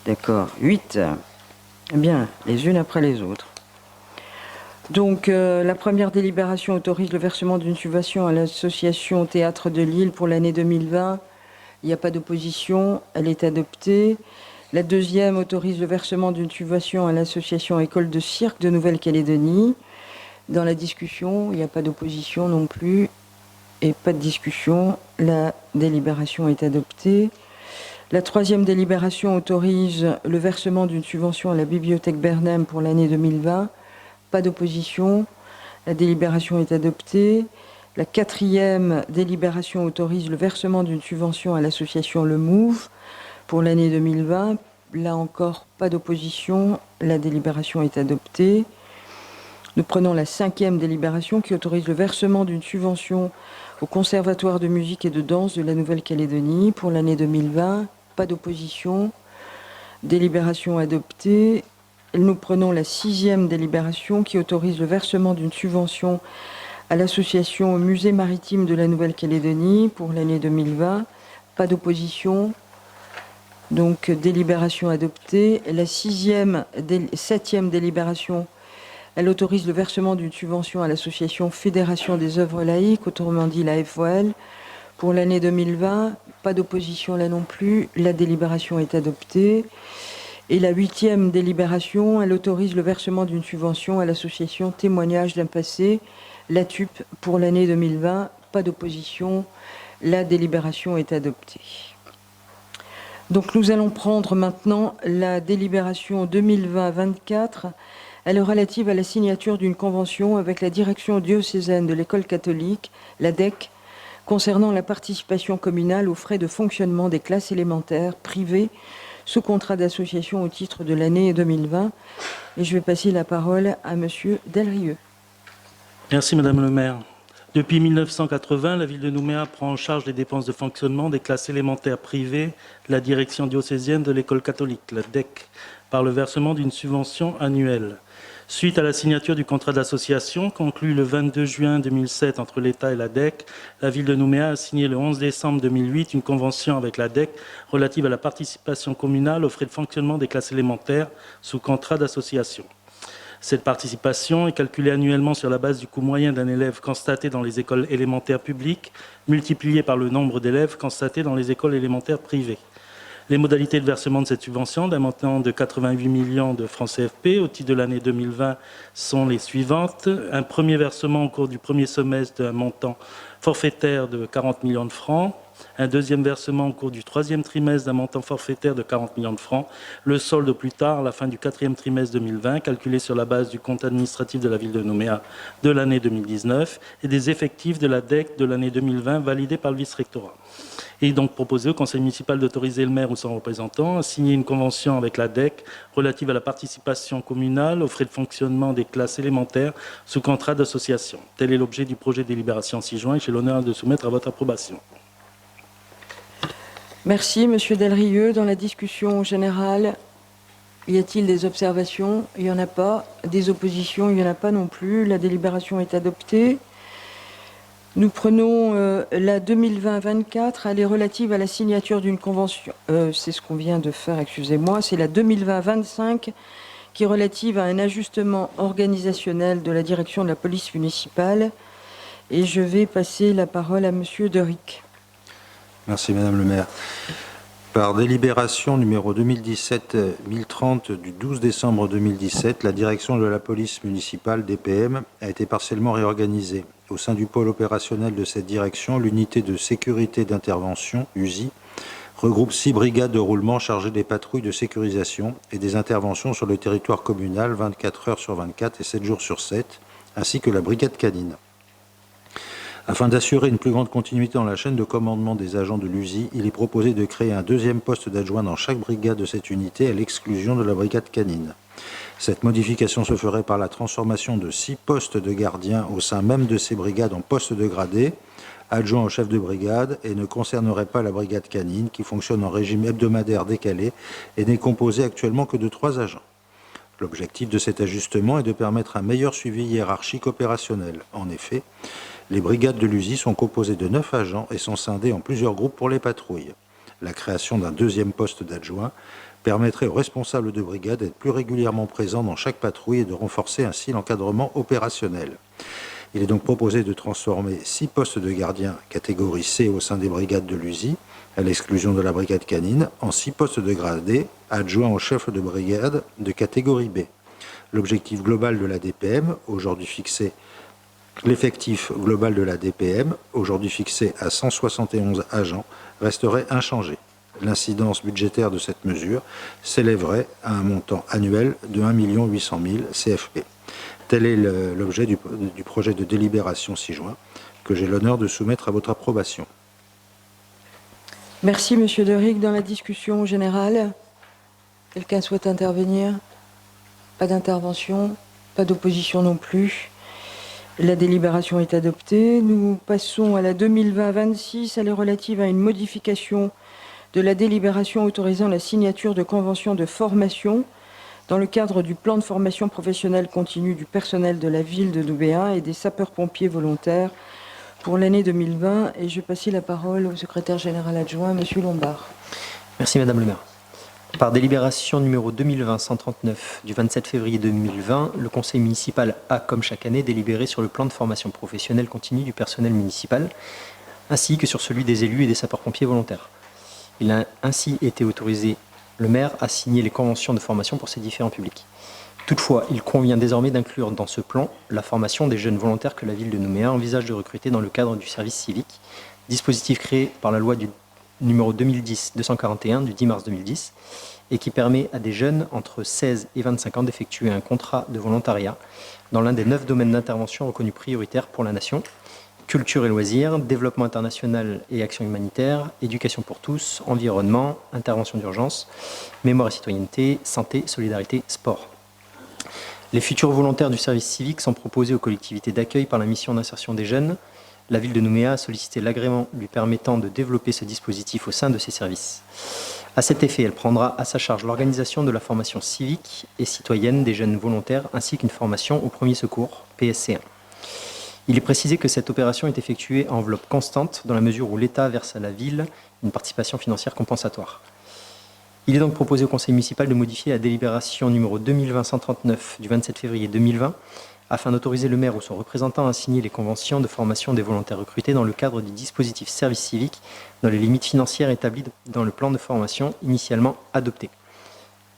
D'accord. 8. Eh bien, les unes après les autres. Donc, la première délibération autorise le versement d'une subvention à l'association Théâtre de Lille pour l'année 2020. Il n'y a pas d'opposition. Elle est adoptée. La deuxième autorise le versement d'une subvention à l'association École de Cirque de Nouvelle-Calédonie. Dans la discussion, il n'y a pas d'opposition non plus. Et pas de discussion, la délibération est adoptée. La troisième délibération autorise le versement d'une subvention à la bibliothèque Bernheim pour l'année 2020. Pas d'opposition, la délibération est adoptée. La quatrième délibération autorise le versement d'une subvention à l'association Le Move pour l'année 2020. Là encore, pas d'opposition, la délibération est adoptée. Nous prenons la cinquième délibération qui autorise le versement d'une subvention au Conservatoire de musique et de danse de la Nouvelle-Calédonie pour l'année 2020. Pas d'opposition. Délibération adoptée. Nous prenons la sixième délibération qui autorise le versement d'une subvention à l'association Musée maritime de la Nouvelle-Calédonie pour l'année 2020. Pas d'opposition. Donc délibération adoptée. La septième délibération, elle autorise le versement d'une subvention à l'association Fédération des œuvres laïques, autrement dit la FOL, pour l'année 2020. Pas d'opposition là non plus. La délibération est adoptée. Et la huitième délibération, elle autorise le versement d'une subvention à l'association Témoignages d'un passé, la TUP, pour l'année 2020. Pas d'opposition. La délibération est adoptée. Donc nous allons prendre maintenant la délibération 2020-24. Elle est relative à la signature d'une convention avec la direction diocésaine de l'école catholique, la DEC, concernant la participation communale aux frais de fonctionnement des classes élémentaires privées sous contrat d'association au titre de l'année 2020. Et je vais passer la parole à Monsieur Delrieux. Merci Madame le maire. Depuis 1980, la ville de Nouméa prend en charge les dépenses de fonctionnement des classes élémentaires privées de la direction diocésaine de l'école catholique, la DEC, par le versement d'une subvention annuelle. Suite à la signature du contrat d'association conclu le 22 juin 2007 entre l'État et la DEC, la ville de Nouméa a signé le 11 décembre 2008 une convention avec la DEC relative à la participation communale aux frais de fonctionnement des classes élémentaires sous contrat d'association. Cette participation est calculée annuellement sur la base du coût moyen d'un élève constaté dans les écoles élémentaires publiques, multiplié par le nombre d'élèves constatés dans les écoles élémentaires privées. Les modalités de versement de cette subvention, d'un montant de 88 millions de francs CFP au titre de l'année 2020, sont les suivantes. Un premier versement au cours du premier semestre d'un montant forfaitaire de 40 millions de francs. Un deuxième versement au cours du troisième trimestre d'un montant forfaitaire de 40 millions de francs. Le solde au plus tard, à la fin du quatrième trimestre 2020, calculé sur la base du compte administratif de la ville de Nouméa de l'année 2019 et des effectifs de la DEC de l'année 2020 validés par le vice-rectorat. Il est donc proposé au conseil municipal d'autoriser le maire ou son représentant à signer une convention avec la DEC relative à la participation communale aux frais de fonctionnement des classes élémentaires sous contrat d'association. Tel est l'objet du projet de délibération 6 juin et j'ai l'honneur de soumettre à votre approbation. Merci, Monsieur Delrieux. Dans la discussion générale, y a-t-il des observations? Il n'y en a pas. Des oppositions? Il n'y en a pas non plus. La délibération est adoptée. Nous prenons la 2020-24, elle est relative à la signature d'une convention. C'est ce qu'on vient de faire, excusez-moi. C'est la 2020-25 qui est relative à un ajustement organisationnel de la direction de la police municipale. Et je vais passer la parole à Monsieur Deric. Merci Madame le maire. Par délibération numéro 2017-1030 du 12 décembre 2017, la direction de la police municipale DPM a été partiellement réorganisée. Au sein du pôle opérationnel de cette direction, l'unité de sécurité d'intervention, USI, regroupe 6 brigades de roulement chargées des patrouilles de sécurisation et des interventions sur le territoire communal 24 heures sur 24 et 7 jours sur 7, ainsi que la brigade canine. Afin d'assurer une plus grande continuité dans la chaîne de commandement des agents de l'USI, il est proposé de créer un deuxième poste d'adjoint dans chaque brigade de cette unité à l'exclusion de la brigade canine. Cette modification se ferait par la transformation de 6 postes de gardiens au sein même de ces brigades en postes de gradé, adjoint au chef de brigade, et ne concernerait pas la brigade canine qui fonctionne en régime hebdomadaire décalé et n'est composée actuellement que de 3 agents. L'objectif de cet ajustement est de permettre un meilleur suivi hiérarchique opérationnel. En effet, les brigades de l'USI sont composées de 9 agents et sont scindées en plusieurs groupes pour les patrouilles. La création d'un deuxième poste d'adjoint permettrait aux responsables de brigade d'être plus régulièrement présents dans chaque patrouille et de renforcer ainsi l'encadrement opérationnel. Il est donc proposé de transformer 6 postes de gardiens catégorie C au sein des brigades de l'USI, à l'exclusion de la brigade canine, en 6 postes de gradé adjoints au chef de brigade de catégorie B. L'objectif global de la DPM, aujourd'hui fixé L'effectif global de la DPM, aujourd'hui fixé à 171 agents, resterait inchangé. L'incidence budgétaire de cette mesure s'élèverait à un montant annuel de 1 800 000 CFP. Tel est l'objet du projet de délibération ci-joint que j'ai l'honneur de soumettre à votre approbation. Merci Monsieur Deric. Dans la discussion générale, quelqu'un souhaite intervenir? Pas d'intervention, pas d'opposition non plus. La délibération est adoptée. Nous passons à la 2020-26. Elle est relative à une modification de la délibération autorisant la signature de conventions de formation dans le cadre du plan de formation professionnelle continue du personnel de la ville de Nouméa et des sapeurs-pompiers volontaires pour l'année 2020. Et je vais passer la parole au secrétaire général adjoint, Monsieur Lombard. Merci Madame le maire. Par délibération numéro 2020-139 du 27 février 2020, le conseil municipal a, comme chaque année, délibéré sur le plan de formation professionnelle continue du personnel municipal, ainsi que sur celui des élus et des sapeurs-pompiers volontaires. Il a ainsi été autorisé, le maire, à signer les conventions de formation pour ces différents publics. Toutefois, il convient désormais d'inclure dans ce plan la formation des jeunes volontaires que la ville de Nouméa envisage de recruter dans le cadre du service civique, dispositif créé par la loi du numéro 2010-241 du 10 mars 2010 et qui permet à des jeunes entre 16 et 25 ans d'effectuer un contrat de volontariat dans l'un des 9 domaines d'intervention reconnus prioritaires pour la nation: culture et loisirs, développement international et action humanitaire, éducation pour tous, environnement, intervention d'urgence, mémoire et citoyenneté, santé, solidarité, sport. Les futurs volontaires du service civique sont proposés aux collectivités d'accueil par la mission d'insertion des jeunes. La ville de Nouméa a sollicité l'agrément lui permettant de développer ce dispositif au sein de ses services. À cet effet, elle prendra à sa charge l'organisation de la formation civique et citoyenne des jeunes volontaires ainsi qu'une formation au premier secours, PSC1. Il est précisé que cette opération est effectuée à enveloppe constante dans la mesure où l'État verse à la ville une participation financière compensatoire. Il est donc proposé au conseil municipal de modifier la délibération numéro 2020-139 du 27 février 2020 afin d'autoriser le maire ou son représentant à signer les conventions de formation des volontaires recrutés dans le cadre du dispositif service civique dans les limites financières établies dans le plan de formation initialement adopté.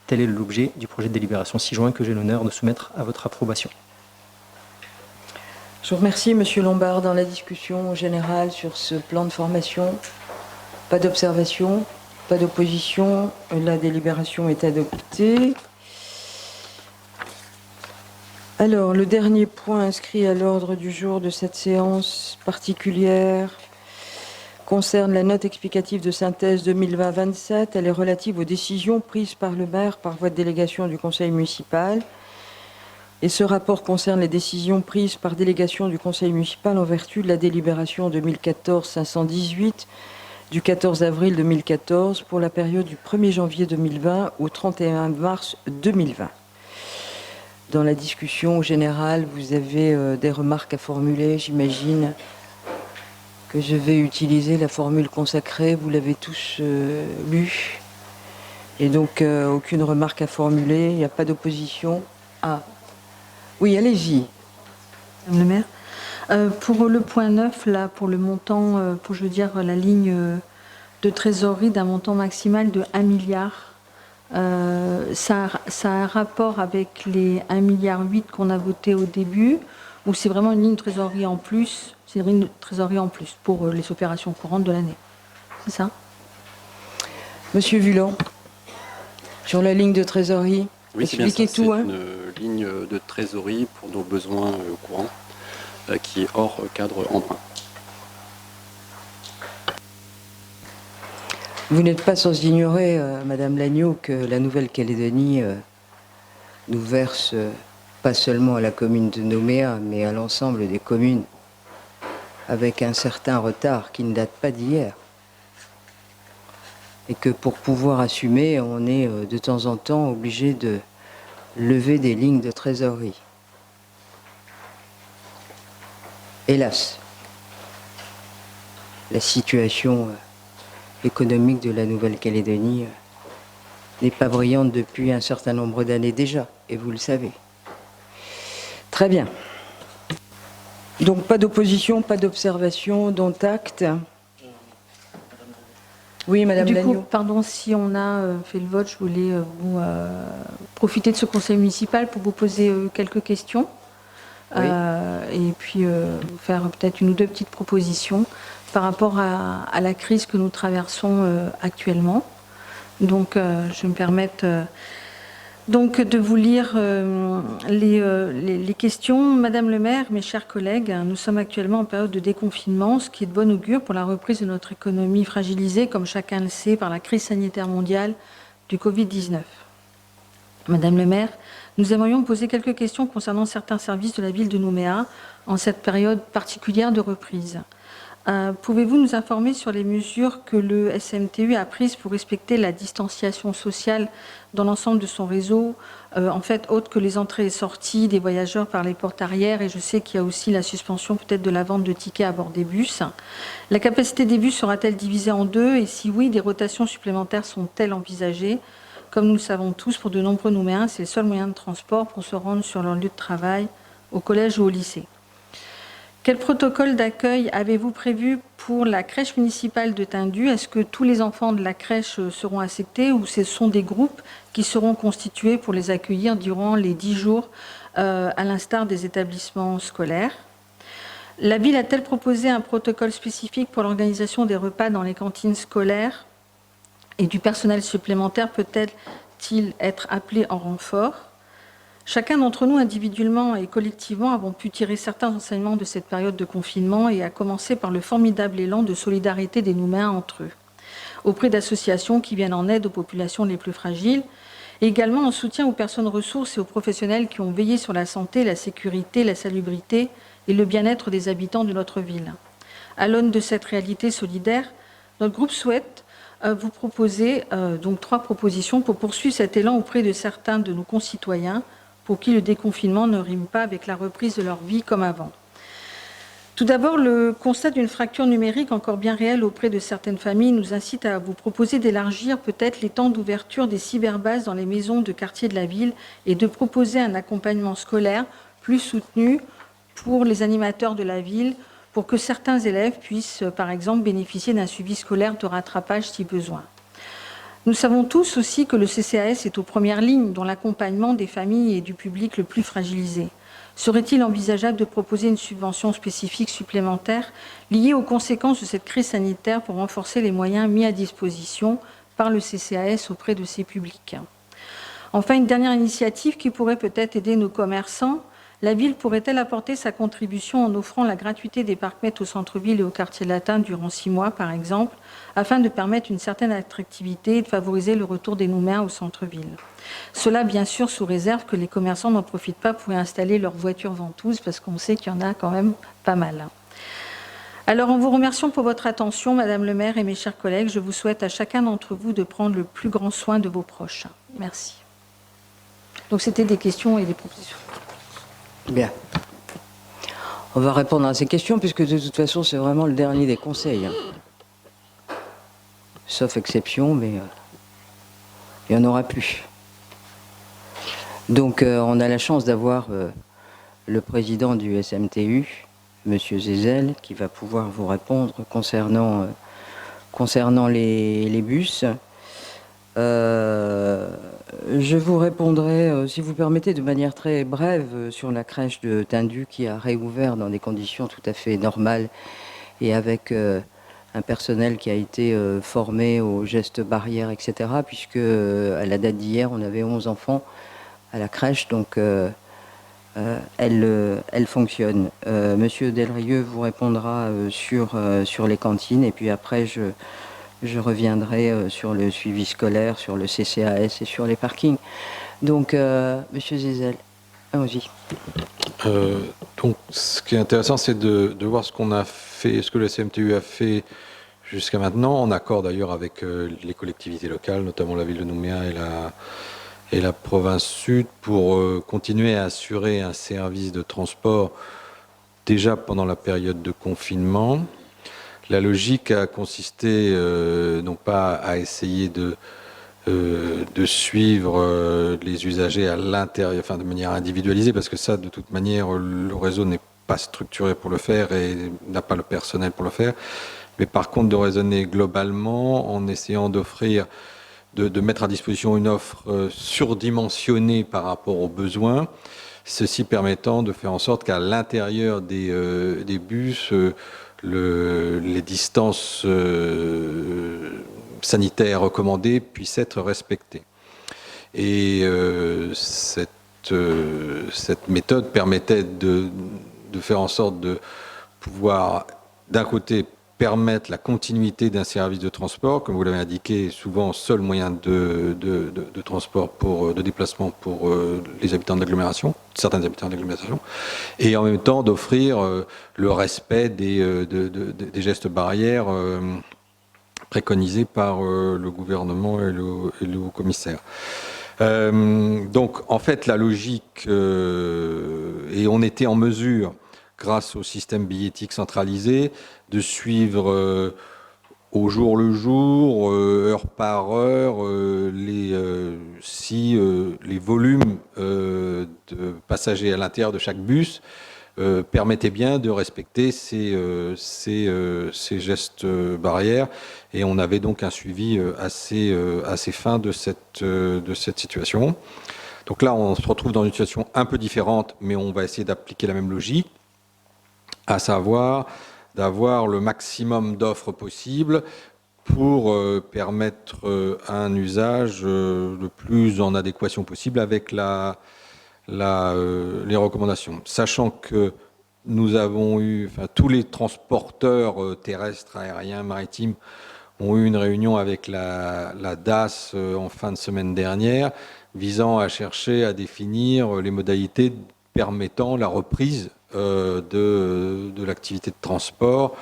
Tel est l'objet du projet de délibération ci-joint que j'ai l'honneur de soumettre à votre approbation. Je vous remercie, Monsieur Lombard. Dans la discussion générale sur ce plan de formation, pas d'observation, pas d'opposition. La délibération est adoptée. Alors, le dernier point inscrit à l'ordre du jour de cette séance particulière concerne la note explicative de synthèse 2020-27. Elle est relative aux décisions prises par le maire par voie de délégation du conseil municipal. Et ce rapport concerne les décisions prises par délégation du conseil municipal en vertu de la délibération 2014-518 du 14 avril 2014 pour la période du 1er janvier 2020 au 31 mars 2020. Dans la discussion générale, vous avez des remarques à formuler. J'imagine que je vais utiliser la formule consacrée. Vous l'avez tous lu. Et donc, aucune remarque à formuler, il n'y a pas d'opposition. Ah, oui, allez-y. Madame le maire. Pour le point 9, là, pour le montant, pour je veux dire la ligne de trésorerie d'un montant maximal de 1 milliard, ça a un rapport avec les 1,8 milliard qu'on a voté au début, ou c'est vraiment une ligne de trésorerie en plus, c'est une ligne de trésorerie en plus pour les opérations courantes de l'année. C'est ça? Monsieur Vulon, sur la ligne de trésorerie, oui, c'est bien ça. expliquez tout. C'est une ligne de trésorerie pour nos besoins courants qui est hors cadre emprunt. Vous n'êtes pas sans ignorer, Madame Lagneau, que la Nouvelle-Calédonie nous verse pas seulement à la commune de Nouméa, mais à l'ensemble des communes, avec un certain retard qui ne date pas d'hier. Et que pour pouvoir assumer, on est de temps en temps obligé de lever des lignes de trésorerie. Hélas, la situation économique de la Nouvelle-Calédonie n'est pas brillante depuis un certain nombre d'années déjà, et vous le savez. Très bien. Donc pas d'opposition, pas d'observation, dont acte. Oui, Madame Lagneau. Du coup, pardon, si on a fait le vote, je voulais vous profiter de ce conseil municipal pour vous poser quelques questions. Oui. Et puis vous faire peut-être une ou deux petites propositions par rapport à la crise que nous traversons actuellement. Donc, je me permette donc de vous lire les questions. Madame le maire, mes chers collègues, nous sommes actuellement en période de déconfinement, ce qui est de bon augure pour la reprise de notre économie fragilisée, comme chacun le sait, par la crise sanitaire mondiale du Covid-19. Madame le maire, nous aimerions vous poser quelques questions concernant certains services de la ville de Nouméa en cette période particulière de reprise. Pouvez-vous nous informer sur les mesures que le SMTU a prises pour respecter la distanciation sociale dans l'ensemble de son réseau, en fait, autre que les entrées et sorties des voyageurs par les portes arrière, et je sais qu'il y a aussi la suspension peut-être de la vente de tickets à bord des bus. La capacité des bus sera-t-elle divisée en deux, et si oui, des rotations supplémentaires sont-elles envisagées? Comme nous le savons tous, pour de nombreux Nouméens, c'est le seul moyen de transport pour se rendre sur leur lieu de travail, au collège ou au lycée. Quel protocole d'accueil avez-vous prévu pour la crèche municipale de Tindu? Est-ce que tous les enfants de la crèche seront acceptés ou ce sont des groupes qui seront constitués pour les accueillir durant les 10 jours, à l'instar des établissements scolaires? La ville a-t-elle proposé un protocole spécifique pour l'organisation des repas dans les cantines scolaires? Et du personnel supplémentaire peut-il être appelé en renfort? Chacun d'entre nous, individuellement et collectivement, avons pu tirer certains enseignements de cette période de confinement, et à commencer par le formidable élan de solidarité des Nouméens entre eux, auprès d'associations qui viennent en aide aux populations les plus fragiles, et également en soutien aux personnes ressources et aux professionnels qui ont veillé sur la santé, la sécurité, la salubrité et le bien-être des habitants de notre ville. À l'aune de cette réalité solidaire, notre groupe souhaite vous proposer donc 3 propositions pour poursuivre cet élan auprès de certains de nos concitoyens pour qui le déconfinement ne rime pas avec la reprise de leur vie comme avant. Tout d'abord, le constat d'une fracture numérique encore bien réelle auprès de certaines familles nous incite à vous proposer d'élargir peut-être les temps d'ouverture des cyberbases dans les maisons de quartier de la ville et de proposer un accompagnement scolaire plus soutenu pour les animateurs de la ville, pour que certains élèves puissent, par exemple, bénéficier d'un suivi scolaire de rattrapage si besoin. Nous savons tous aussi que le CCAS est aux premières lignes dans l'accompagnement des familles et du public le plus fragilisé. Serait-il envisageable de proposer une subvention spécifique supplémentaire liée aux conséquences de cette crise sanitaire pour renforcer les moyens mis à disposition par le CCAS auprès de ces publics? Enfin, une dernière initiative qui pourrait peut-être aider nos commerçants. La ville pourrait-elle apporter sa contribution en offrant la gratuité des parcs-mètres au centre-ville et au quartier latin durant 6 mois, par exemple, afin de permettre une certaine attractivité et de favoriser le retour des Nouméens au centre-ville? Cela, bien sûr, sous réserve que les commerçants n'en profitent pas pour y installer leurs voitures ventouses, parce qu'on sait qu'il y en a quand même pas mal. Alors, en vous remerciant pour votre attention, Madame le maire et mes chers collègues, je vous souhaite à chacun d'entre vous de prendre le plus grand soin de vos proches. Merci. Donc, c'était des questions et des propositions. Bien. On va répondre à ces questions, puisque de toute façon, c'est vraiment le dernier des conseils. Sauf exception, mais Il n'y en aura plus. Donc on a la chance d'avoir le président du SMTU, M. Zezel, qui va pouvoir vous répondre concernant les bus. Je vous répondrai, si vous permettez, de manière très brève sur la crèche de Tindu qui a réouvert dans des conditions tout à fait normales et avec un personnel qui a été formé aux gestes barrières, etc. Puisque à la date d'hier, on avait 11 enfants à la crèche, donc elle fonctionne. Monsieur Delrieux vous répondra sur les cantines et puis après je reviendrai sur le suivi scolaire, sur le CCAS et sur les parkings. Donc, Monsieur Zezel, allons-y. Donc, ce qui est intéressant, c'est de voir ce qu'on a fait, ce que le SMTU a fait jusqu'à maintenant, en accord d'ailleurs avec les collectivités locales, notamment la ville de Nouméa et la province sud, pour continuer à assurer un service de transport déjà pendant la période de confinement. La logique a consisté non pas à essayer de suivre les usagers à l'intérieur, enfin de manière individualisée, parce que ça, de toute manière, le réseau n'est pas structuré pour le faire et n'a pas le personnel pour le faire. Mais par contre, de raisonner globalement en essayant d'offrir, de mettre à disposition une offre surdimensionnée par rapport aux besoins, ceci permettant de faire en sorte qu'à l'intérieur des bus, les distances sanitaires recommandées puissent être respectées. Et cette méthode permettait de faire en sorte de pouvoir, d'un côté, permettre la continuité d'un service de transport, comme vous l'avez indiqué, souvent seul moyen de transport de déplacement pour les habitants de l'agglomération, certains habitants de l'agglomération, et en même temps d'offrir le respect des gestes barrières préconisés par le gouvernement et le haut-commissaire. Donc, en fait, la logique, et on était en mesure, grâce au système billettique centralisé, de suivre au jour le jour, heure par heure, si les volumes de passagers à l'intérieur de chaque bus permettaient bien de respecter ces gestes barrières. Et on avait donc un suivi assez fin de cette situation. Donc là, on se retrouve dans une situation un peu différente, mais on va essayer d'appliquer la même logique, à savoir d'avoir le maximum d'offres possibles pour permettre un usage le plus en adéquation possible avec les recommandations. Sachant que nous avons eu, tous les transporteurs terrestres, aériens, maritimes ont eu une réunion avec la DAS en fin de semaine dernière, visant à chercher à définir les modalités permettant la reprise de l'activité de transport,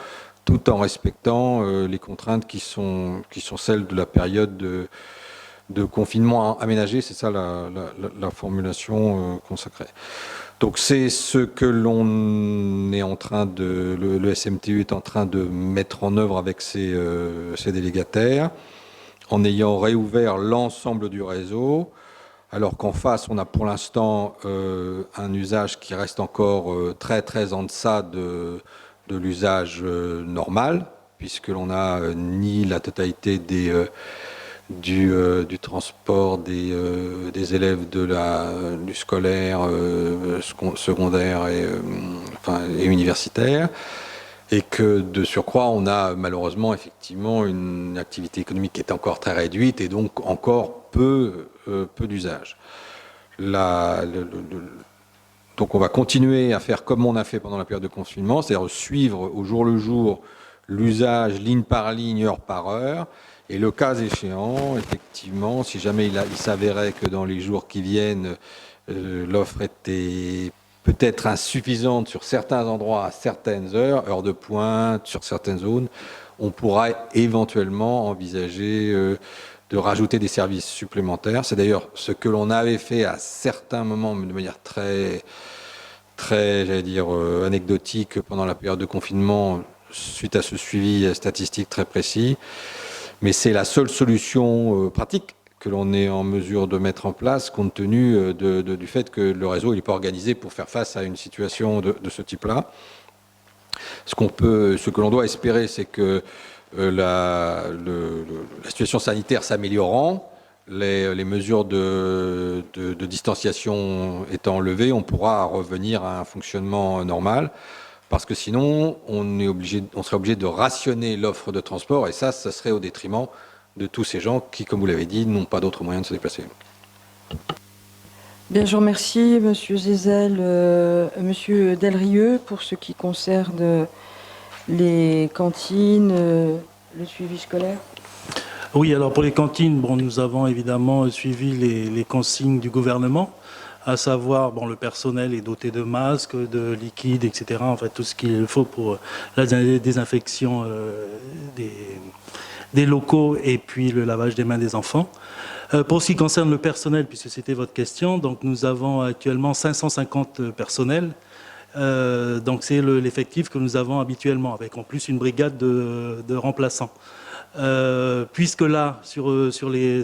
tout en respectant les contraintes qui sont celles de la période de confinement aménagé. C'est ça la formulation consacrée. Donc c'est ce que l'on est en train le SMTU est en train de mettre en œuvre avec ses délégataires, en ayant réouvert l'ensemble du réseau, alors qu'en face, on a pour l'instant un usage qui reste encore très très en deçà de l'usage normal, puisque l'on n'a ni la totalité du transport des élèves du scolaire, secondaire et universitaire, et que de surcroît, on a malheureusement effectivement une activité économique qui est encore très réduite et donc encore peu d'usage. Donc on va continuer à faire comme on a fait pendant la période de confinement, c'est-à-dire suivre au jour le jour l'usage ligne par ligne, heure par heure, et le cas échéant, effectivement, si jamais il s'avérait que dans les jours qui viennent, l'offre était peut-être insuffisante sur certains endroits à certaines heures de pointe, sur certaines zones, on pourra éventuellement envisager de rajouter des services supplémentaires. C'est d'ailleurs ce que l'on avait fait à certains moments, mais de manière très, j'allais dire, anecdotique pendant la période de confinement, suite à ce suivi statistique très précis. Mais c'est la seule solution pratique que l'on est en mesure de mettre en place, compte tenu du fait que le réseau n'est pas organisé pour faire face à une situation de ce type-là. Ce que l'on doit espérer, c'est que la situation sanitaire s'améliorant, les mesures de distanciation étant levées, on pourra revenir à un fonctionnement normal, parce que sinon, on serait obligé de rationner l'offre de transport, et ça serait au détriment de tous ces gens qui, comme vous l'avez dit, n'ont pas d'autre moyen de se déplacer. Bien, je vous remercie, Monsieur Zézel, Monsieur Delrieux, pour ce qui concerne les cantines, le suivi scolaire. Oui, alors pour les cantines, bon, nous avons évidemment suivi les consignes du gouvernement, à savoir, bon, le personnel est doté de masques, de liquides, etc. En fait, tout ce qu'il faut pour la désinfection des locaux et puis le lavage des mains des enfants. Pour ce qui concerne le personnel, puisque c'était votre question, donc nous avons actuellement 550 personnels. Donc c'est l'effectif que nous avons habituellement, avec en plus une brigade de remplaçants. Puisque là, sur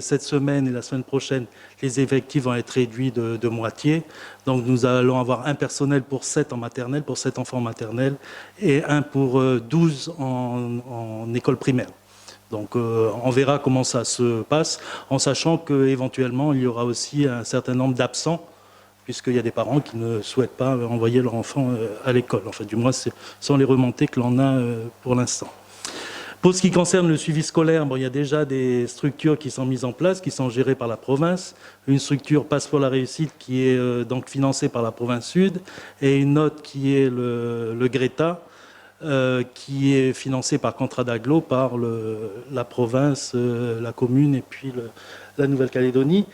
cette semaine et la semaine prochaine, les effectifs vont être réduits de moitié. Donc nous allons avoir un personnel pour 7 en maternelle, pour 7 enfants en maternelle, et un pour 12 en école primaire. Donc on verra comment ça se passe, en sachant qu'éventuellement il y aura aussi un certain nombre d'absents, puisqu'il y a des parents qui ne souhaitent pas envoyer leur enfant à l'école. En fait, du moins, ce sont les remontées que l'on a pour l'instant. Pour ce qui concerne le suivi scolaire, bon, il y a déjà des structures qui sont mises en place, qui sont gérées par la province. Une structure Passe pour la réussite qui est donc financée par la province Sud, et une autre qui est le Greta, qui est financée par contrat d'agglo par la province, la commune et puis la Nouvelle-Calédonie.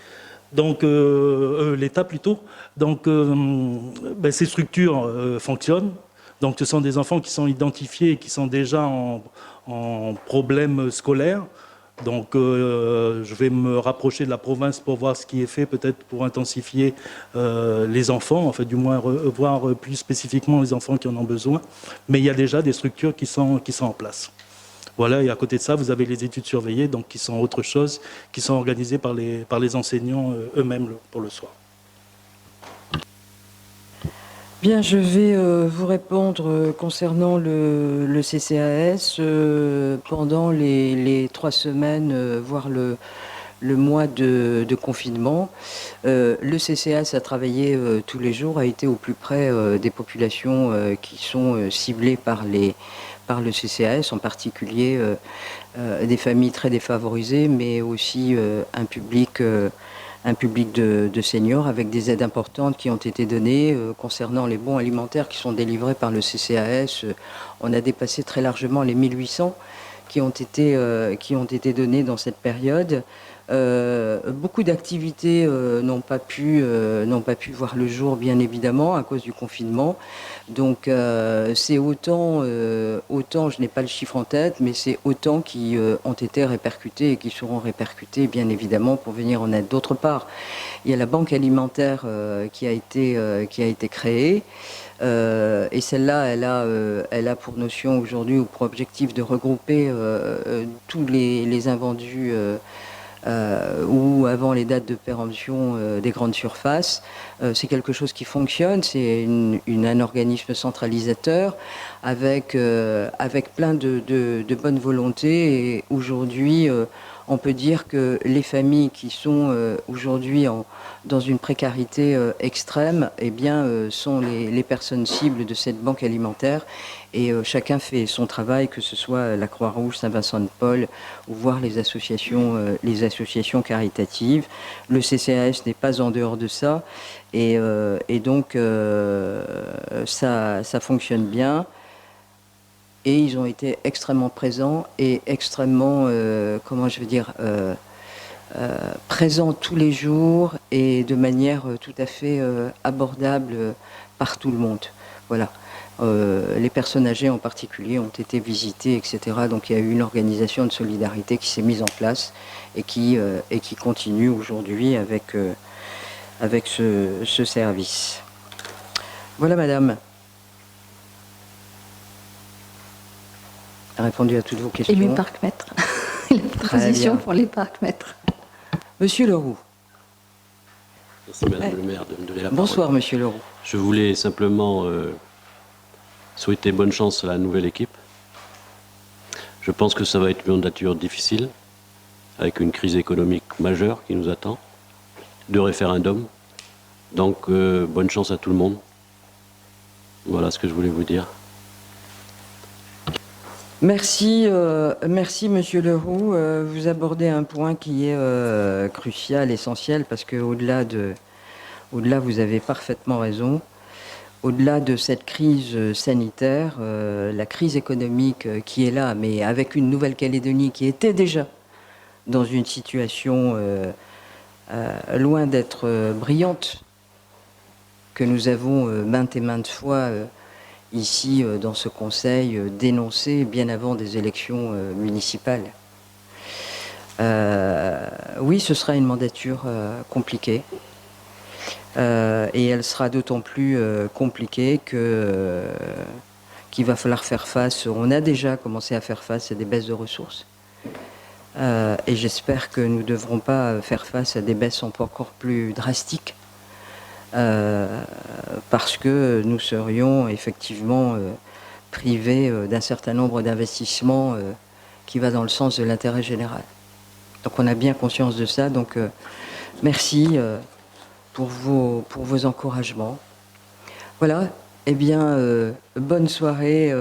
Donc, l'État plutôt. Donc, ces structures fonctionnent. Donc, ce sont des enfants qui sont identifiés et qui sont déjà en problème scolaire. Donc, je vais me rapprocher de la province pour voir ce qui est fait, peut-être pour intensifier les enfants, en fait, du moins voir plus spécifiquement les enfants qui en ont besoin. Mais il y a déjà des structures qui sont en place. Voilà, et à côté de ça, vous avez les études surveillées, donc qui sont autre chose, qui sont organisées par les enseignants eux-mêmes pour le soir. Bien, je vais vous répondre concernant le CCAS. Pendant les 3 semaines, voire le mois de confinement, le CCAS a travaillé tous les jours, a été au plus près des populations qui sont ciblées par le CCAS, en particulier des familles très défavorisées, mais aussi un public de seniors, avec des aides importantes qui ont été données concernant les bons alimentaires qui sont délivrés par le CCAS. On a dépassé très largement les 1800 qui ont été donnés dans cette période. Beaucoup d'activités n'ont pas pu voir le jour, bien évidemment, à cause du confinement. Donc c'est autant, je n'ai pas le chiffre en tête, mais c'est autant qui ont été répercutés et qui seront répercutés, bien évidemment, pour venir en aide. D'autre part, il y a la banque alimentaire qui a été créée. Et celle-là, elle a pour notion aujourd'hui ou pour objectif de regrouper tous les invendus ou avant les dates de péremption des grandes surfaces. C'est quelque chose qui fonctionne, c'est un organisme centralisateur avec plein de bonne volonté. Et aujourd'hui, on peut dire que les familles qui sont aujourd'hui dans une précarité extrême, eh bien, sont les personnes cibles de cette banque alimentaire. Et chacun fait son travail, que ce soit la Croix-Rouge, Saint-Vincent-de-Paul, ou voire les associations caritatives. Le CCAS n'est pas en dehors de ça. Et donc, ça fonctionne bien. Et ils ont été extrêmement présents et extrêmement, présents tous les jours et de manière tout à fait abordable par tout le monde. Voilà. Les personnes âgées en particulier ont été visitées, etc. Donc il y a eu une organisation de solidarité qui s'est mise en place et qui continue aujourd'hui avec ce service. Voilà, madame. A répondu à toutes vos questions. Et les parcs-mètres. La proposition pour les parcs-mètres. Monsieur Leroux. Merci Madame le maire de me donner la parole. Bonsoir Monsieur Leroux. Je voulais simplement souhaiter bonne chance à la nouvelle équipe. Je pense que ça va être une mandature difficile, avec une crise économique majeure qui nous attend, 2 référendums. Donc bonne chance à tout le monde. Voilà ce que je voulais vous dire. Merci, merci Monsieur Leroux. Vous abordez un point qui est crucial, essentiel, parce que au-delà, vous avez parfaitement raison. Au-delà de cette crise sanitaire, la crise économique qui est là, mais avec une Nouvelle-Calédonie qui était déjà dans une situation loin d'être brillante, que nous avons maintes et maintes fois ici, dans ce Conseil, dénoncé bien avant des élections municipales. Oui, ce sera une mandature compliquée. Et elle sera d'autant plus compliquée qu'il va falloir faire face. On a déjà commencé à faire face à des baisses de ressources. Et j'espère que nous ne devrons pas faire face à des baisses encore plus drastiques. Parce que nous serions effectivement privés d'un certain nombre d'investissements qui va dans le sens de l'intérêt général. Donc on a bien conscience de ça. Donc merci pour vos encouragements. Voilà. Eh bien, bonne soirée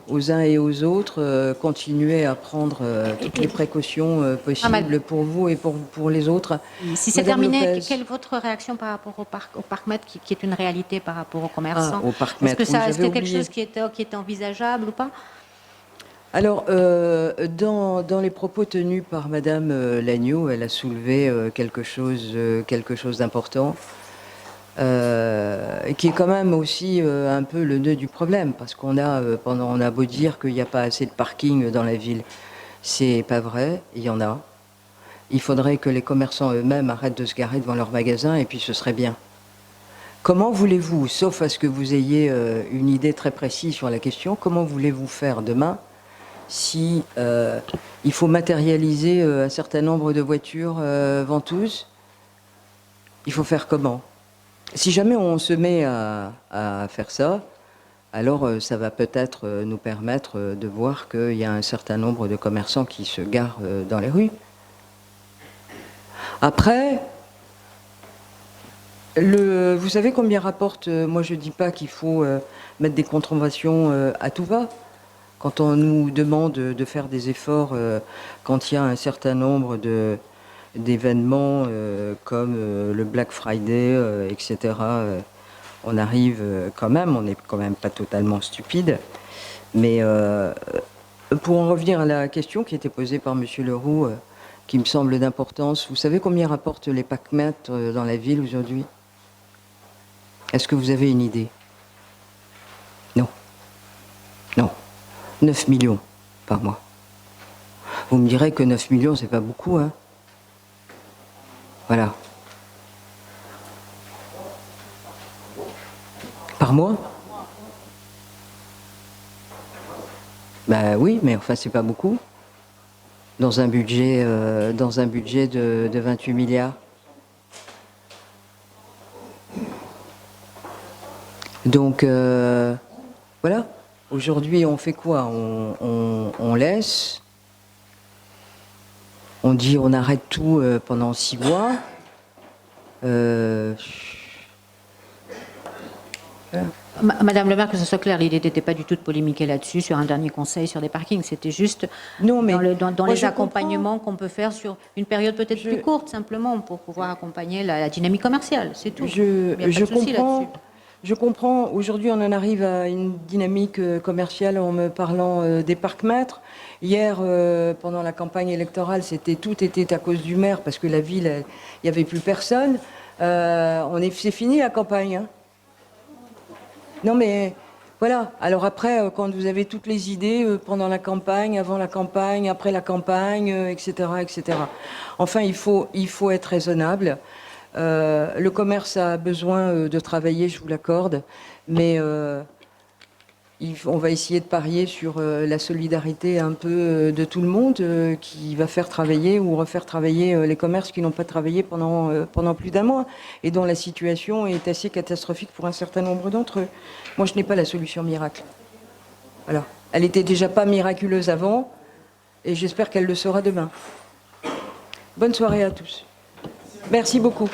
aux uns et aux autres. Continuez à prendre toutes les précautions possibles pour vous et pour les autres. Si c'est Madame terminé, Lopez. quelle est votre réaction par rapport au parc-mètre qui est une réalité par rapport aux commerçants? Au parc-mètre, Est-ce que oui, c'est j'avais quelque oublié. chose qui est envisageable ou pas? Alors, dans les propos tenus par Madame Lagneau, elle a soulevé quelque chose d'important, qui est quand même aussi un peu le nœud du problème, parce qu'on a beau dire qu'il n'y a pas assez de parking dans la ville, c'est pas vrai, il y en a. Il faudrait que les commerçants eux-mêmes arrêtent de se garer devant leur magasin, et puis ce serait bien. Comment voulez-vous, sauf à ce que vous ayez une idée très précise sur la question, comment voulez-vous faire demain si il faut matérialiser un certain nombre de voitures ventouses? Il faut faire comment? Si jamais on se met à faire ça, alors ça va peut-être nous permettre de voir qu'il y a un certain nombre de commerçants qui se garent dans les rues. Après, vous savez combien rapporte, moi je ne dis pas qu'il faut mettre des contraventions à tout va. Quand on nous demande de faire des efforts, quand il y a un certain nombre d'événements comme le Black Friday, etc., on arrive quand même, on n'est quand même pas totalement stupide. Mais pour en revenir à la question qui était posée par Monsieur Leroux, qui me semble d'importance, vous savez combien rapportent les parcs-mètres dans la ville aujourd'hui? Est-ce que vous avez une idée? Non. Non. 9 millions par mois. Vous me direz que 9 millions, c'est pas beaucoup, hein? Voilà. Par mois? Ben oui, mais enfin, c'est pas beaucoup. Dans un budget de 28 milliards. Donc, voilà. Aujourd'hui, on fait quoi? On laisse. On dit on arrête tout pendant 6 mois. Voilà. Madame le maire, que ce soit clair, l'idée n'était pas du tout de polémiquer là-dessus, sur un dernier conseil sur des parkings. C'était juste non, mais dans moi, les accompagnements qu'on peut faire sur une période peut-être plus courte, simplement, pour pouvoir accompagner la dynamique commerciale. C'est tout. Il n'y a pas de souci là-dessus. Je comprends. Aujourd'hui, on en arrive à une dynamique commerciale en me parlant des parcs-mètres. Hier, pendant la campagne électorale, tout était à cause du maire, parce que la ville, il n'y avait plus personne. C'est fini la campagne. Hein. Non, mais voilà. Alors après, quand vous avez toutes les idées, pendant la campagne, avant la campagne, après la campagne, etc., etc. Enfin, il faut être raisonnable. Le commerce a besoin de travailler, je vous l'accorde, mais On va essayer de parier sur la solidarité un peu de tout le monde qui va faire travailler ou refaire travailler les commerces qui n'ont pas travaillé pendant plus d'un mois et dont la situation est assez catastrophique pour un certain nombre d'entre eux. Moi, je n'ai pas la solution miracle. Voilà. Elle n'était déjà pas miraculeuse avant et j'espère qu'elle le sera demain. Bonne soirée à tous. Merci beaucoup.